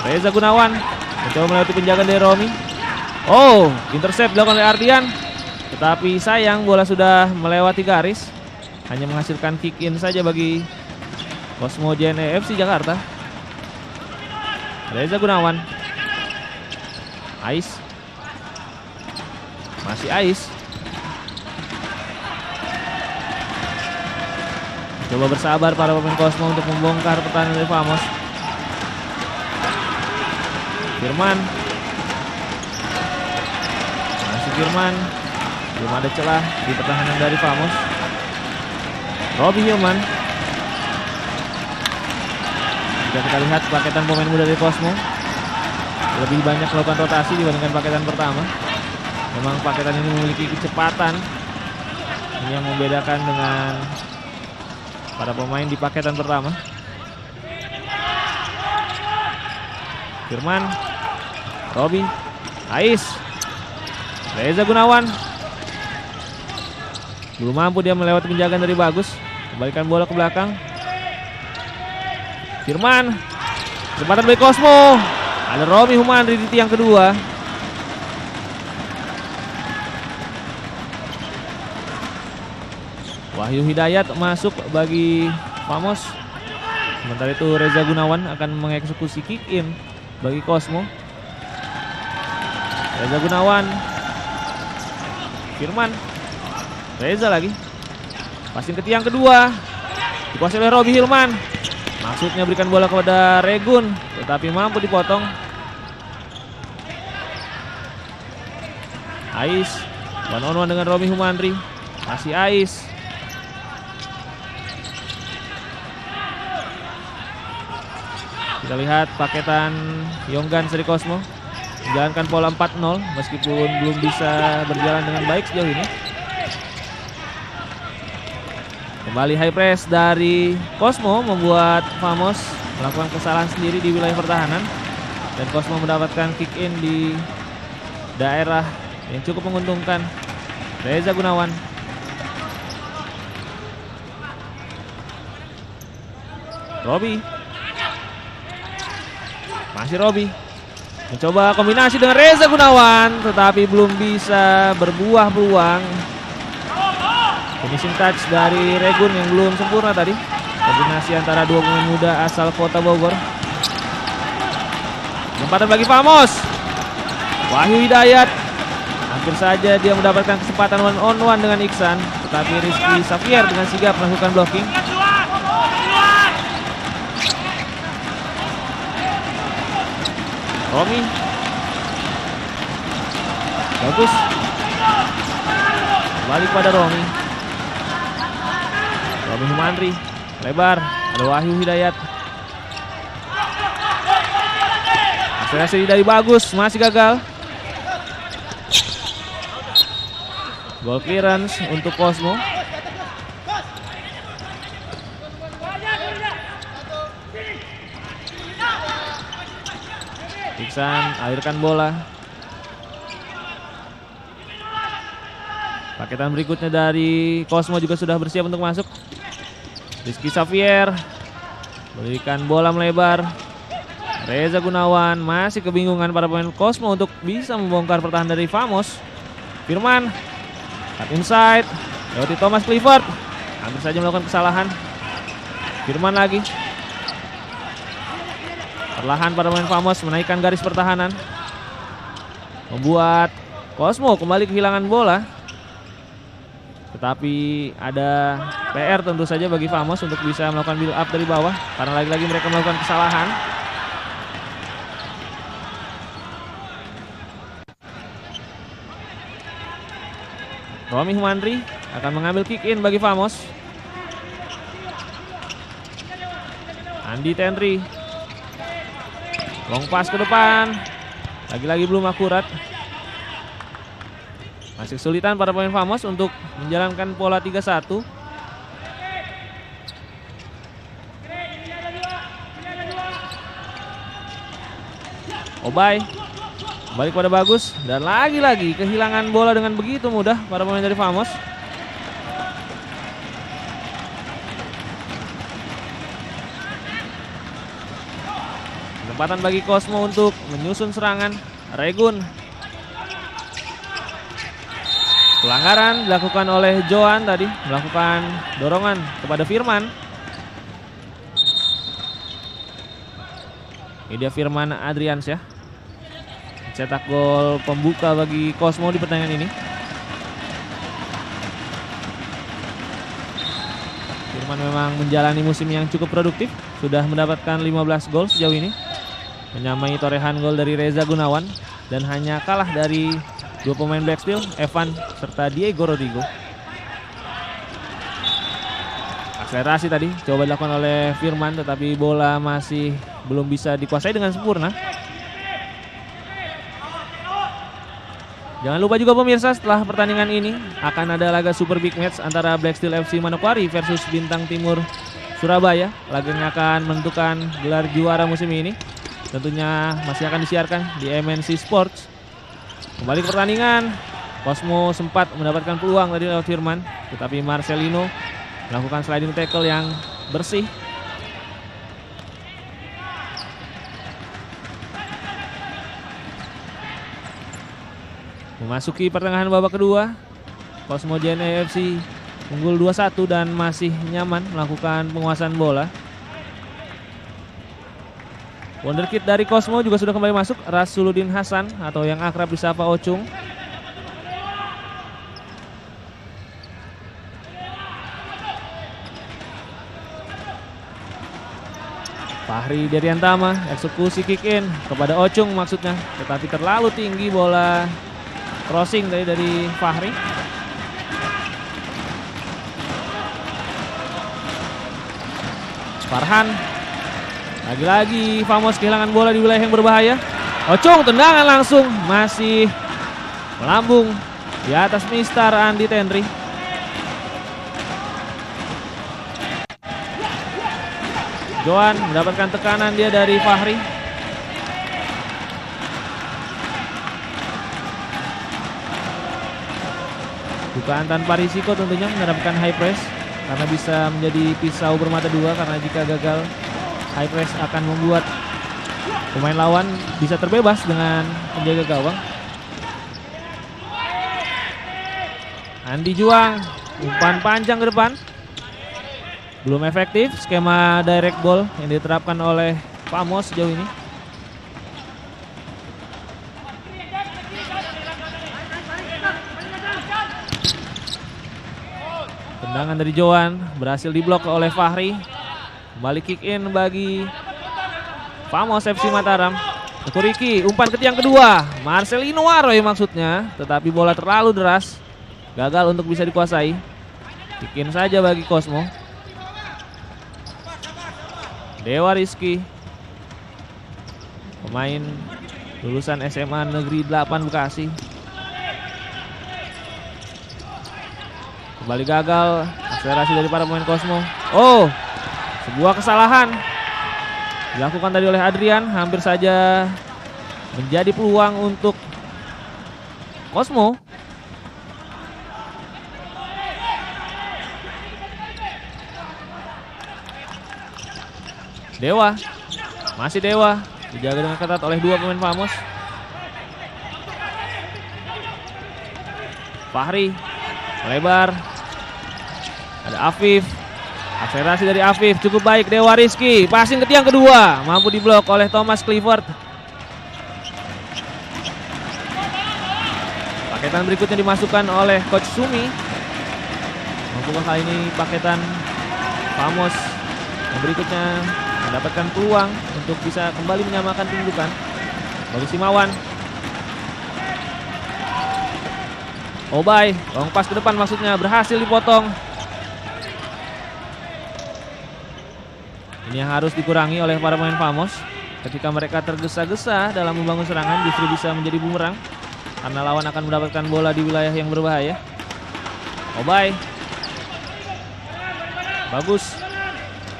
Reza Gunawan mencoba melewati penjagaan dari Romi. Oh, intercept dilakukan oleh Ardian. Tetapi sayang bola sudah melewati garis. Hanya menghasilkan kick in saja bagi Cosmo JNE FC Jakarta. Reza Gunawan. Ais. Masih Ais. Coba bersabar para pemain Cosmo untuk membongkar pertahanan dari Famos. Firman. Masih Firman. Belum ada celah di pertahanan dari Famos. Robi Hilman. Jika kita lihat paketan pemain muda dari Cosmo lebih banyak melakukan rotasi dibandingkan paketan pertama. Memang paketan ini memiliki kecepatan yang membedakan dengan para pemain di paketan pertama. Firman, Robi, Ais, Reza Gunawan. Belum mampu dia melewati penjagaan dari Bagus. Kembalikan bola ke belakang. Firman, kesempatan bagi Cosmo. Ada Romi Humandri di tiang kedua. Wahyu Hidayat masuk bagi Famos. Sementara itu Reza Gunawan akan mengeksekusi kick in bagi Cosmo. Reza Gunawan, Firman, Reza lagi. Passing ke tiang kedua, dikuasai oleh Robi Hilman. Maksudnya berikan bola kepada Regun, tetapi mampu dipotong. Ais, one on one dengan Romi Humandri. Masih Ais. Kita lihat paketan Yonggan Sri Cosmo menjalankan pola 4-0 meskipun belum bisa berjalan dengan baik sejauh ini. Kembali high press dari Cosmo membuat Famos melakukan kesalahan sendiri di wilayah pertahanan. Dan Cosmo mendapatkan kick in di daerah yang cukup menguntungkan. Reza Gunawan. Robi. Masih Robi. Mencoba kombinasi dengan Reza Gunawan, tetapi belum bisa berbuah peluang. Finishing touch dari Regun yang belum sempurna tadi. Kombinasi antara dua pemain muda asal Kota Bogor. Kesempatan bagi Famos. Wahyu Hidayat. Hampir saja dia mendapatkan kesempatan one on one dengan Iksan, tetapi Rizky Xavier dengan sigap melakukan blocking. Romi. Bagus. Balik pada Romi. Romi Humandri. Lebar. Ada Wahyu Hidayat. Akselerasi dari bagus. Masih gagal. Ball clearance untuk Cosmo. Iksan alirkan bola. Paketan berikutnya dari Cosmo juga sudah bersiap untuk masuk. Rizky Xavier berikan bola melebar. Reza Gunawan, masih kebingungan para pemain Cosmo untuk bisa membongkar pertahanan dari Famos. Firman cut inside, lewati Thomas Clifford. Hampir saja melakukan kesalahan. Firman lagi. Perlahan para pemain Famos menaikkan garis pertahanan, membuat Cosmo kembali kehilangan bola. Tetapi ada PR tentu saja bagi Famos untuk bisa melakukan build up dari bawah, karena lagi-lagi mereka melakukan kesalahan. Romi Humandri akan mengambil kick in bagi Famos. Andi Tenri. Long pass ke depan. Lagi-lagi belum akurat. Masih kesulitan para pemain Famos untuk menjalankan pola 3-1. Obay balik pada Bagus. Dan lagi-lagi kehilangan bola dengan begitu mudah para pemain dari Famos. Kesempatan bagi Cosmo untuk menyusun serangan. Regun. Pelanggaran dilakukan oleh Joan tadi, melakukan dorongan kepada Firman. Ini dia Firman Adriansyah, cetak gol pembuka bagi Cosmo di pertandingan ini. Firman memang menjalani musim yang cukup produktif, sudah mendapatkan 15 gol sejauh ini, menyamai torehan gol dari Reza Gunawan, dan hanya kalah dari dua pemain Black Steel, Evan serta Diego Rodrigo. Akselerasi tadi coba dilakukan oleh Firman, tetapi bola masih belum bisa dikuasai dengan sempurna. Jangan lupa juga pemirsa, setelah pertandingan ini akan ada laga super big match antara Black Steel FC Manokwari versus Bintang Timur Surabaya. Laga yang akan menentukan gelar juara musim ini. Tentunya masih akan disiarkan di MNC Sports. Kembali ke pertandingan, Cosmo sempat mendapatkan peluang tadi lewat Firman, tetapi Marcelino melakukan sliding tackle yang bersih. Memasuki pertengahan babak kedua, Cosmo JNE FC unggul 2-1 dan masih nyaman melakukan penguasaan bola. Wonderkid dari Cosmo juga sudah kembali masuk, Rasuluddin Hasan atau yang akrab disapa Ocung. Fahri Deriantama eksekusi kick in kepada Ocung maksudnya, tetapi terlalu tinggi bola crossing dari Fahri. Farhan, lagi-lagi Famos kehilangan bola di wilayah yang berbahaya. Ocung tendangan langsung, masih melambung di atas Mister Andi Tenri. Johan mendapatkan tekanan dia dari Fahri. Bukan tanpa risiko tentunya menerapkan high press, karena bisa menjadi pisau bermata dua, karena jika gagal high press akan membuat pemain lawan bisa terbebas dengan penjaga gawang. Andi Juang, umpan panjang ke depan. Belum efektif skema direct ball yang diterapkan oleh Famos sejauh ini. Tendangan dari Johan berhasil diblok oleh Fahri. Kembali kick in bagi Famos FC Mataram. Kuriki, umpan ke tiang kedua. Marcelino Waroy maksudnya, tetapi bola terlalu deras, gagal untuk bisa dikuasai. Kick in saja bagi Cosmo. Dewa Rizky, pemain lulusan SMA Negeri 8 Bekasi. Kembali gagal akselerasi dari para pemain Cosmo. Oh, sebuah kesalahan dilakukan tadi oleh Adrian, hampir saja menjadi peluang untuk Cosmo. Dewa, masih Dewa, dijaga dengan ketat oleh dua pemain Famos. Fahri, melebar, ada Afif, akselerasi dari Afif cukup baik. Dewa Rizky, passing ke tiang kedua, mampu diblok oleh Thomas Clifford. Paketan berikutnya dimasukkan oleh Coach Sumi. Mampukah kali ini paketan Famos yang berikutnya mendapatkan peluang untuk bisa kembali menyamakan kedudukan. Bagi Simawan, Obay, long pass ke depan maksudnya, berhasil dipotong. Ini yang harus dikurangi oleh para pemain Famos. Ketika mereka tergesa-gesa dalam membangun serangan, justru bisa menjadi bumerang, karena lawan akan mendapatkan bola di wilayah yang berbahaya. Obay, bagus,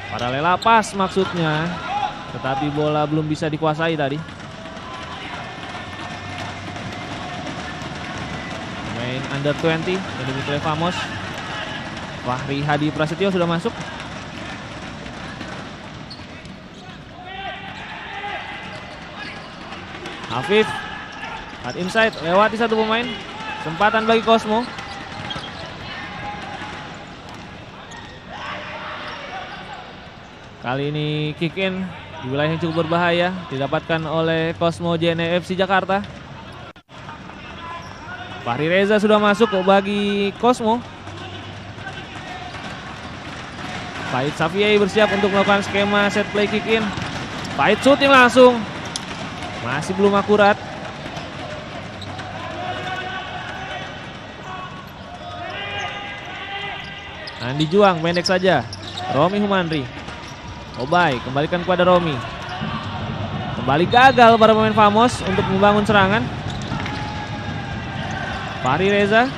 paralela pas maksudnya, tetapi bola belum bisa dikuasai tadi. Main under 20 yang dimiliki oleh Famos. Fahri Hadi Prasetyo sudah masuk. Afif, cut inside, lewati satu pemain. Kesempatan bagi Cosmo. Kali ini kick in di wilayah yang cukup berbahaya, didapatkan oleh Cosmo JNE FC Jakarta. Fahri Reza sudah masuk bagi Cosmo. Fahid Safiei bersiap untuk melakukan skema set play kick in. Fahid shooting langsung, masih belum akurat. Andi Juang pendek saja. Romi Humanri, Obay kembalikan kepada Romi. Kembali gagal para pemain Famos untuk membangun serangan. Fahri Reza,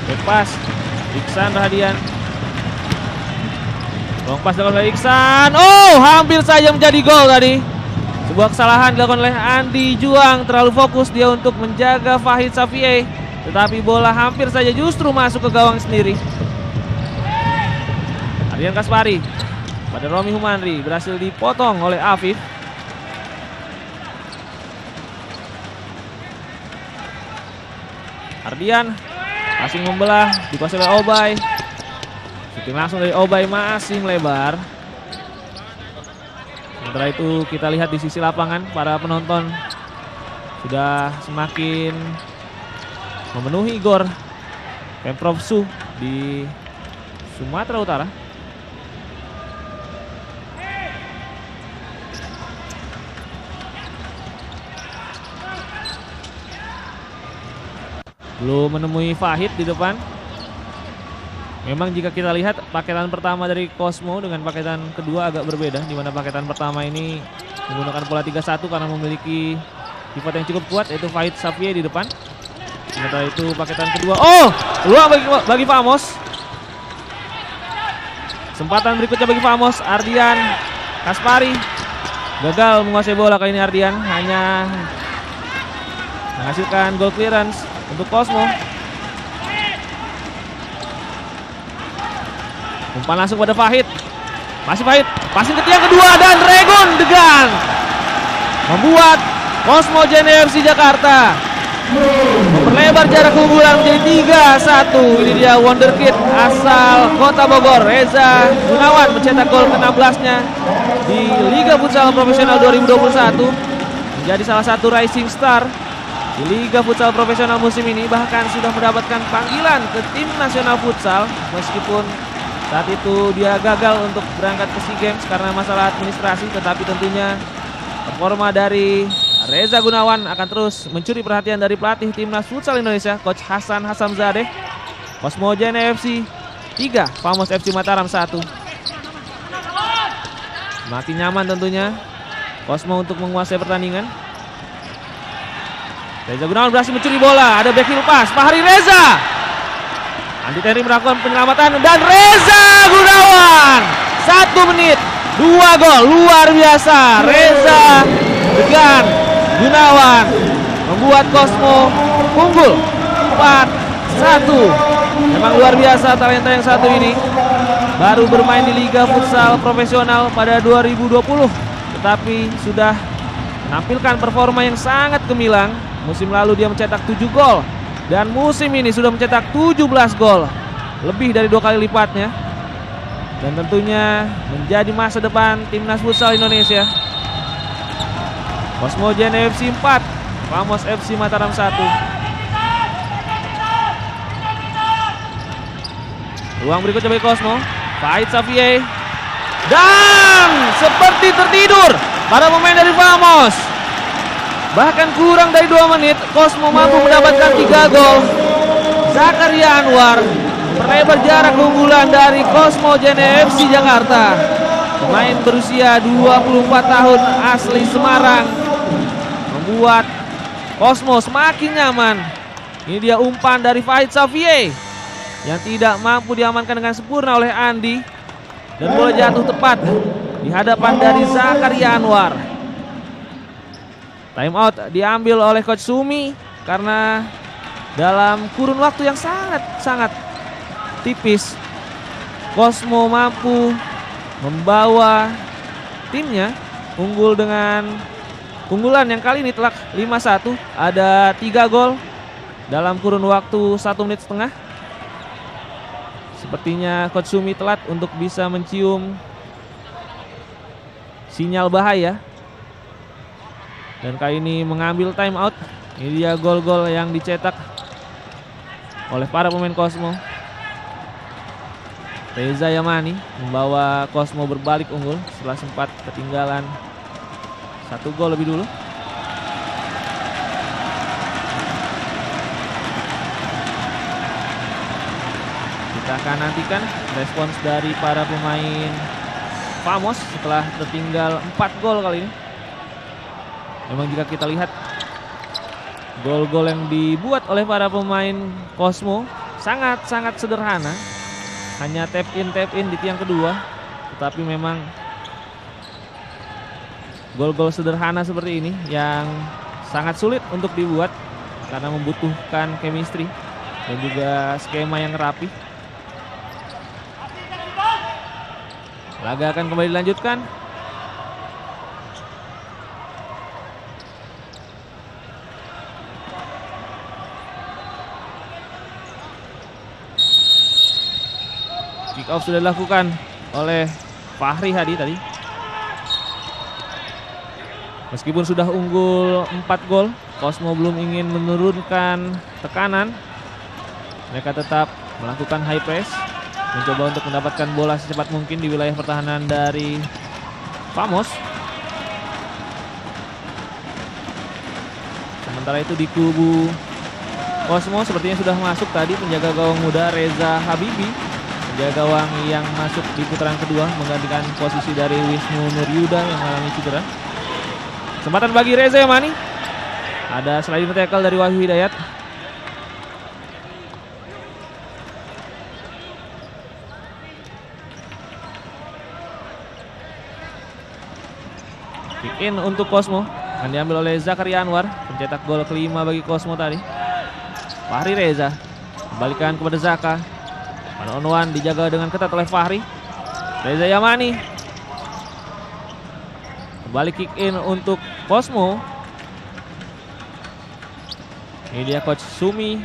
back pass Iksan Rahadian. Long pass dilakukan oleh Iksan. Oh, hampir saja menjadi gol tadi. Sebuah kesalahan dilakukan oleh Andi Juang, terlalu fokus dia untuk menjaga Fahid Safiei, tetapi bola hampir saja justru masuk ke gawang sendiri. Ardian Kaspari pada Romi Humanri, berhasil dipotong oleh Afif. Ardian, passing membelah, dikuasai oleh Obay. Shooting langsung dari Obay, masih melebar. Sementara itu kita lihat di sisi lapangan para penonton sudah semakin memenuhi GOR Pemprov Su di Sumatera Utara. Belum menemui Fahid di depan. Memang jika kita lihat paketan pertama dari Cosmo dengan paketan kedua agak berbeda, di mana paketan pertama ini menggunakan pola 3-1 karena memiliki sifat yang cukup kuat, yaitu Fahid Xavier di depan. Sementara itu paketan kedua, peluang bagi Famos. Kesempatan berikutnya bagi Famos, Ardian Kaspari gagal menguasai bola. Kali ini Ardian hanya menghasilkan goal clearance untuk Cosmo. Umpan langsung pada Fahid. Masih Fahid, passing ke tiang kedua dan Regun Degan membuat Cosmo JNE FC Jakarta memperlebar jarak keunggulan menjadi 3-1. Ini dia wonderkid asal Kota Bogor, Reza Gunawan mencetak gol ke-16-nya di Liga Futsal Profesional 2021. Menjadi salah satu rising star di Liga Futsal Profesional musim ini, bahkan sudah mendapatkan panggilan ke tim nasional futsal meskipun saat itu dia gagal untuk berangkat ke SEA Games karena masalah administrasi. Tetapi tentunya performa dari Reza Gunawan akan terus mencuri perhatian dari pelatih Timnas Futsal Indonesia, Coach Hasan Hasamzadeh. Cosmo JNE FC 3, Famos FC Mataram 1. Makin nyaman tentunya Cosmo untuk menguasai pertandingan. Reza Gunawan berhasil mencuri bola, ada back heel pass, Fahri Reza. Andi Terry melakukan penyelamatan dan Reza Gunawan 1 menit 2 gol, luar biasa. Reza Degan Gunawan membuat Cosmo unggul 4-1. Memang luar biasa talenta yang satu ini. Baru bermain di Liga Futsal Profesional pada 2020, tetapi sudah menampilkan performa yang sangat gemilang. Musim lalu dia mencetak 7 gol dan musim ini sudah mencetak 17 gol, lebih dari 2 kali lipatnya. Dan tentunya menjadi masa depan Timnas Futsal Indonesia. Cosmo JNE FC 4, Famos FC Mataram 1. Ruang berikutnya bagi Cosmo, Fahid Xavier. Dan seperti tertidur para pemain dari Famos. Bahkan kurang dari 2 menit, Cosmo mampu mendapatkan 3 gol. Zakaria Anwar memperlebar jarak keunggulan dari Cosmo JNE FC Jakarta. Pemain berusia 24 tahun asli Semarang membuat Cosmo semakin nyaman. Ini dia umpan dari Fahid Xavier yang tidak mampu diamankan dengan sempurna oleh Andi, dan bola jatuh tepat di hadapan dari Zakaria Anwar. Time out diambil oleh Coach Sumi karena dalam kurun waktu yang sangat tipis Cosmo mampu membawa timnya unggul dengan keunggulan yang kali ini telak 5-1. Ada 3 gol dalam kurun waktu 1 menit setengah. Sepertinya Coach Sumi telat untuk bisa mencium sinyal bahaya, dan kali ini mengambil time out. Ini dia gol-gol yang dicetak oleh para pemain Cosmo. Reza Yamani membawa Cosmo berbalik unggul setelah sempat ketinggalan 1 gol lebih dulu. Kita akan nantikan respons dari para pemain Famos setelah tertinggal 4 gol kali ini. Memang jika kita lihat gol-gol yang dibuat oleh para pemain Cosmo sangat sederhana. Hanya tap in di tiang kedua. Tetapi memang gol-gol sederhana seperti ini yang sangat sulit untuk dibuat karena membutuhkan chemistry dan juga skema yang rapi. Laga akan kembali dilanjutkan. Kick off sudah dilakukan oleh Fahri Hadi tadi. Meskipun sudah unggul 4 gol, Cosmo belum ingin menurunkan tekanan. Mereka tetap melakukan high press, mencoba untuk mendapatkan bola secepat mungkin di wilayah pertahanan dari Famos. Sementara itu di kubu Cosmo sepertinya sudah masuk tadi penjaga gawang muda Reza Habibi, penjaga gawang yang masuk di putaran kedua menggantikan posisi dari Wisnu Nuryuda yang mengalami cedera. Kesempatan bagi Reza Yamani. Ada sliding tackle dari Wahyu Hidayat. Kick in untuk Cosmo akan diambil oleh Zakaria Anwar, pencetak gol kelima bagi Cosmo tadi. Fahri Reza kembalikan kepada Zaka. One on one dijaga dengan ketat oleh Fahri. Reza Yamani kembali kick in untuk Cosmo. Ini dia Coach Sumi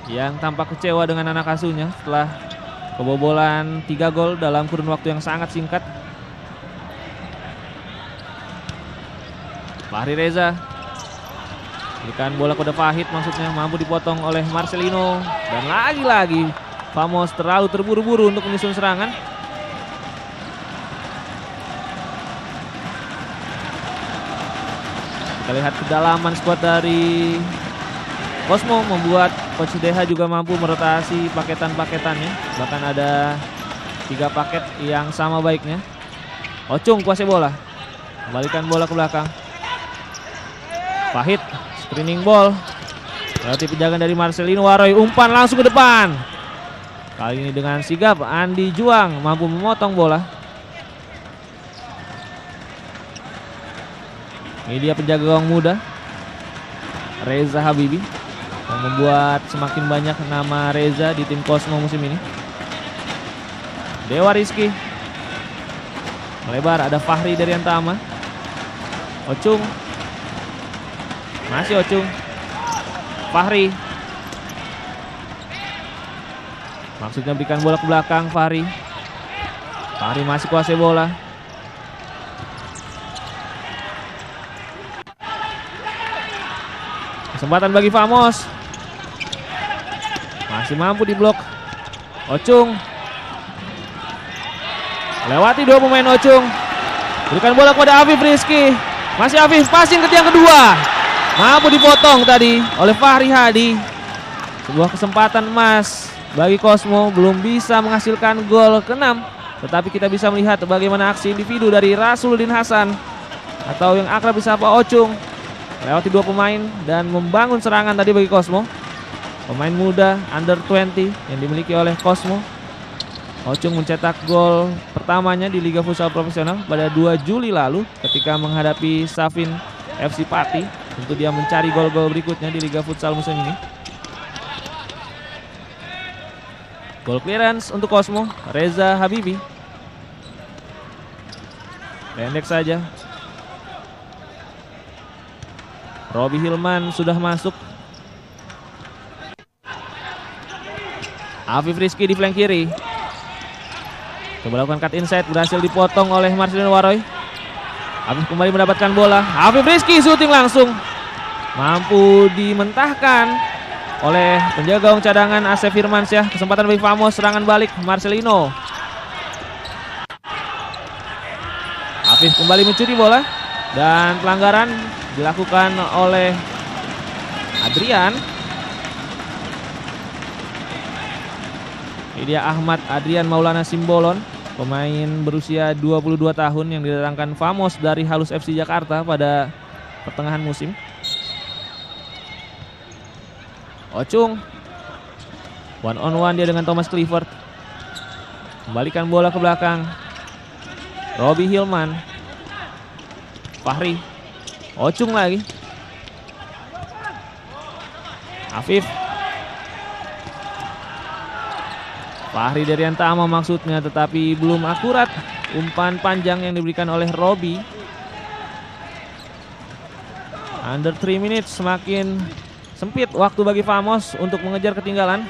yang tampak kecewa dengan anak asuhnya setelah kebobolan 3 gol dalam kurun waktu yang sangat singkat. Fahri Reza berikan bola kepada Fahid, maksudnya mampu dipotong oleh Marcelino. Dan lagi-lagi Famos terlalu terburu-buru untuk menyusun serangan. Kita lihat kedalaman skuad dari Cosmo membuat Coach DH juga mampu merotasi paketan-paketannya. Bahkan ada 3 paket yang sama baiknya. Ocung kuasai bola, kembalikan bola ke belakang. Fahid screening ball, lewati penjagaan dari Marcelino Waroy, umpan langsung ke depan. Kali ini dengan sigap Andi Juang mampu memotong bola. Ini dia penjaga gawang muda Reza Habibi yang membuat semakin banyak nama Reza di tim Cosmo musim ini. Dewa Rizky melebar, ada Fahri Daryantama. Ocung, masih Ocung. Fahri maksudnya berikan bola ke belakang. Fahri masih kuasai bola. Kesempatan bagi Famos, masih mampu diblok. Ocung lewati 2 pemain. Ocung berikan bola kepada Afif Rizky, masih Afif, passing ke tiang kedua, mampu dipotong tadi oleh Fahri Hadi. Sebuah kesempatan emas bagi Cosmo, belum bisa menghasilkan gol ke-6, tetapi kita bisa melihat bagaimana aksi individu dari Rasuluddin Hasan atau yang akrab disapa Ocung lewati 2 pemain dan membangun serangan tadi bagi Cosmo. Pemain muda under 20 yang dimiliki oleh Cosmo. Ocung mencetak gol pertamanya di Liga Futsal Profesional pada 2 Juli lalu ketika menghadapi Safin FC Pati. Tentu dia mencari gol-gol berikutnya di Liga Futsal musim ini. Gol clearance untuk Cosmo, Reza Habibi. Pendek saja. Robi Hilman sudah masuk. Afif Rizky di flank kiri. Coba lakukan cut inside, berhasil dipotong oleh Marcelino Waroy. Afif kembali mendapatkan bola. Afif Rizky syuting langsung, mampu dimentahkan oleh penjaga gawang cadangan Asep Firmansyah. Kesempatan bagi Famos, serangan balik Marcelino. Afif kembali mencuri bola dan pelanggaran dilakukan oleh Adrian. Ini dia Ahmad Adrian Maulana Simbolon, pemain berusia 22 tahun yang didatangkan Famos dari Halus FC Jakarta pada pertengahan musim. Ocung one on one dia dengan Thomas Clifford, kembalikan bola ke belakang. Robi Hilman, Fahri, Ocung lagi. Afif, Fahri Daryantama maksudnya, tetapi belum akurat umpan panjang yang diberikan oleh Robi. Under 3 minutes, semakin sempit waktu bagi Famos untuk mengejar ketinggalan.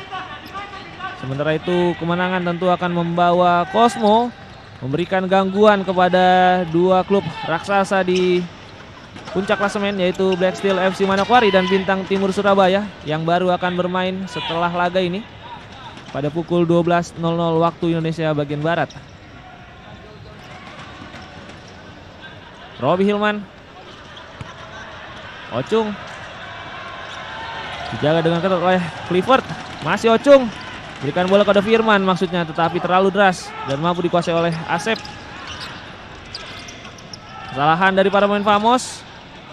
Sementara itu kemenangan tentu akan membawa Cosmo memberikan gangguan kepada 2 klub raksasa di puncak klasemen yaitu Black Steel FC Manokwari dan Bintang Timur Surabaya yang baru akan bermain setelah laga ini pada pukul 12.00 waktu Indonesia bagian Barat. Robi Hilman, Ocung dijaga dengan ketat oleh Clifford. Masih Ocung, berikan bola kepada Firman maksudnya, tetapi terlalu deras dan mampu dikuasai oleh Asep. Kesalahan dari para pemain Famos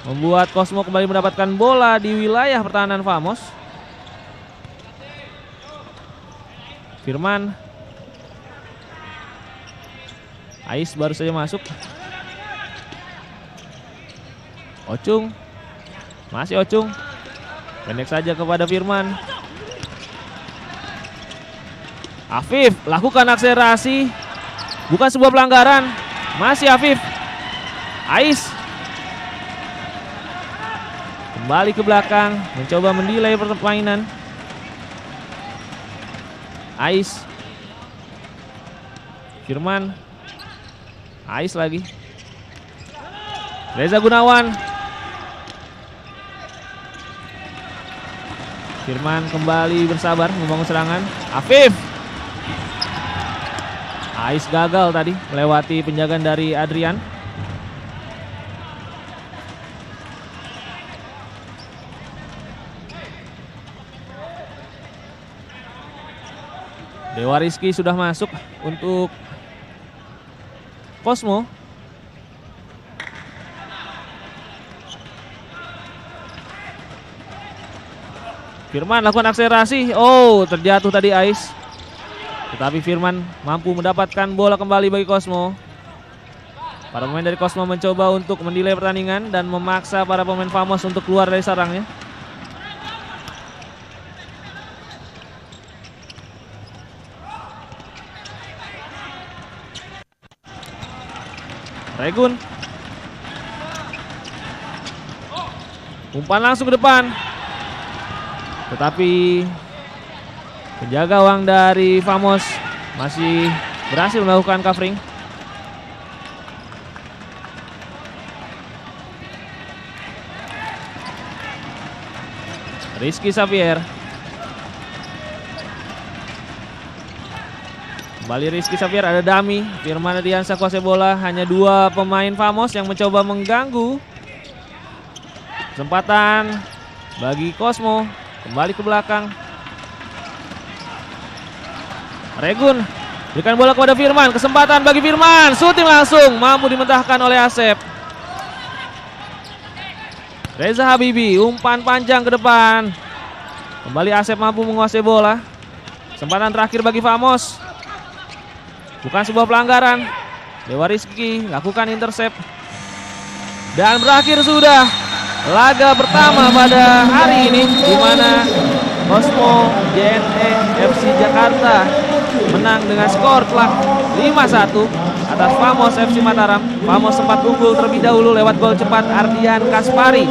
membuat Cosmo kembali mendapatkan bola di wilayah pertahanan Famos. Firman, Ais baru saja masuk. Ocung, masih Ocung, pendek saja kepada Firman. Afif lakukan akselerasi, bukan sebuah pelanggaran. Masih Afif. Ais kembali ke belakang, mencoba mendelay permainan. Ais, Firman, Ais lagi. Reza Gunawan. Firman kembali bersabar membangun serangan. Afif. Ais gagal tadi melewati penjagaan dari Adrian. Dewa Rizky sudah masuk untuk Cosmo. Firman lakukan akselerasi. Oh, terjatuh tadi Ais. Tetapi Firman mampu mendapatkan bola kembali bagi Cosmo. Para pemain dari Cosmo mencoba untuk mendelay pertandingan dan memaksa para pemain Famos untuk keluar dari sarangnya. Regun. Umpan langsung ke depan. Tetapi penjaga gawang dari Famos masih berhasil melakukan covering. Rizky Xavier. Kembali Rizky Xavier, ada Dami. Firman Ardiansyah kuasai bola. Hanya dua pemain Famos yang mencoba mengganggu. Kesempatan bagi Cosmo. Kembali ke belakang. Regun berikan bola kepada Firman. Kesempatan bagi Firman. Shooting langsung. Mampu dimentahkan oleh Asep. Reza Habibi. Umpan panjang ke depan. Kembali Asep mampu menguasai bola. Kesempatan terakhir bagi Famos. Bukan sebuah pelanggaran. Dewa Rizky lakukan intercept. Dan berakhir sudah laga pertama pada hari ini, di mana Cosmo JNE FC Jakarta menang dengan skor telak 5-1 atas Famos FC Mataram. Famos sempat unggul terlebih dahulu lewat gol cepat Ardian Kaspari,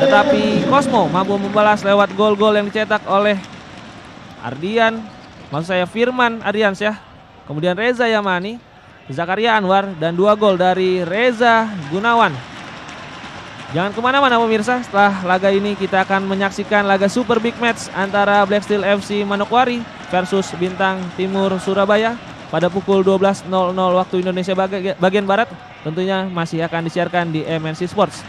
tetapi Cosmo mampu membalas lewat gol-gol yang dicetak oleh Firman Ardiansyah, kemudian Reza Yamani, Zakaria Anwar, dan 2 gol dari Reza Gunawan. Jangan kemana-mana pemirsa, setelah laga ini kita akan menyaksikan laga super big match antara Black Steel FC Manokwari versus Bintang Timur Surabaya pada pukul 12.00 waktu Indonesia bagian Barat. Tentunya masih akan disiarkan di MNC Sports.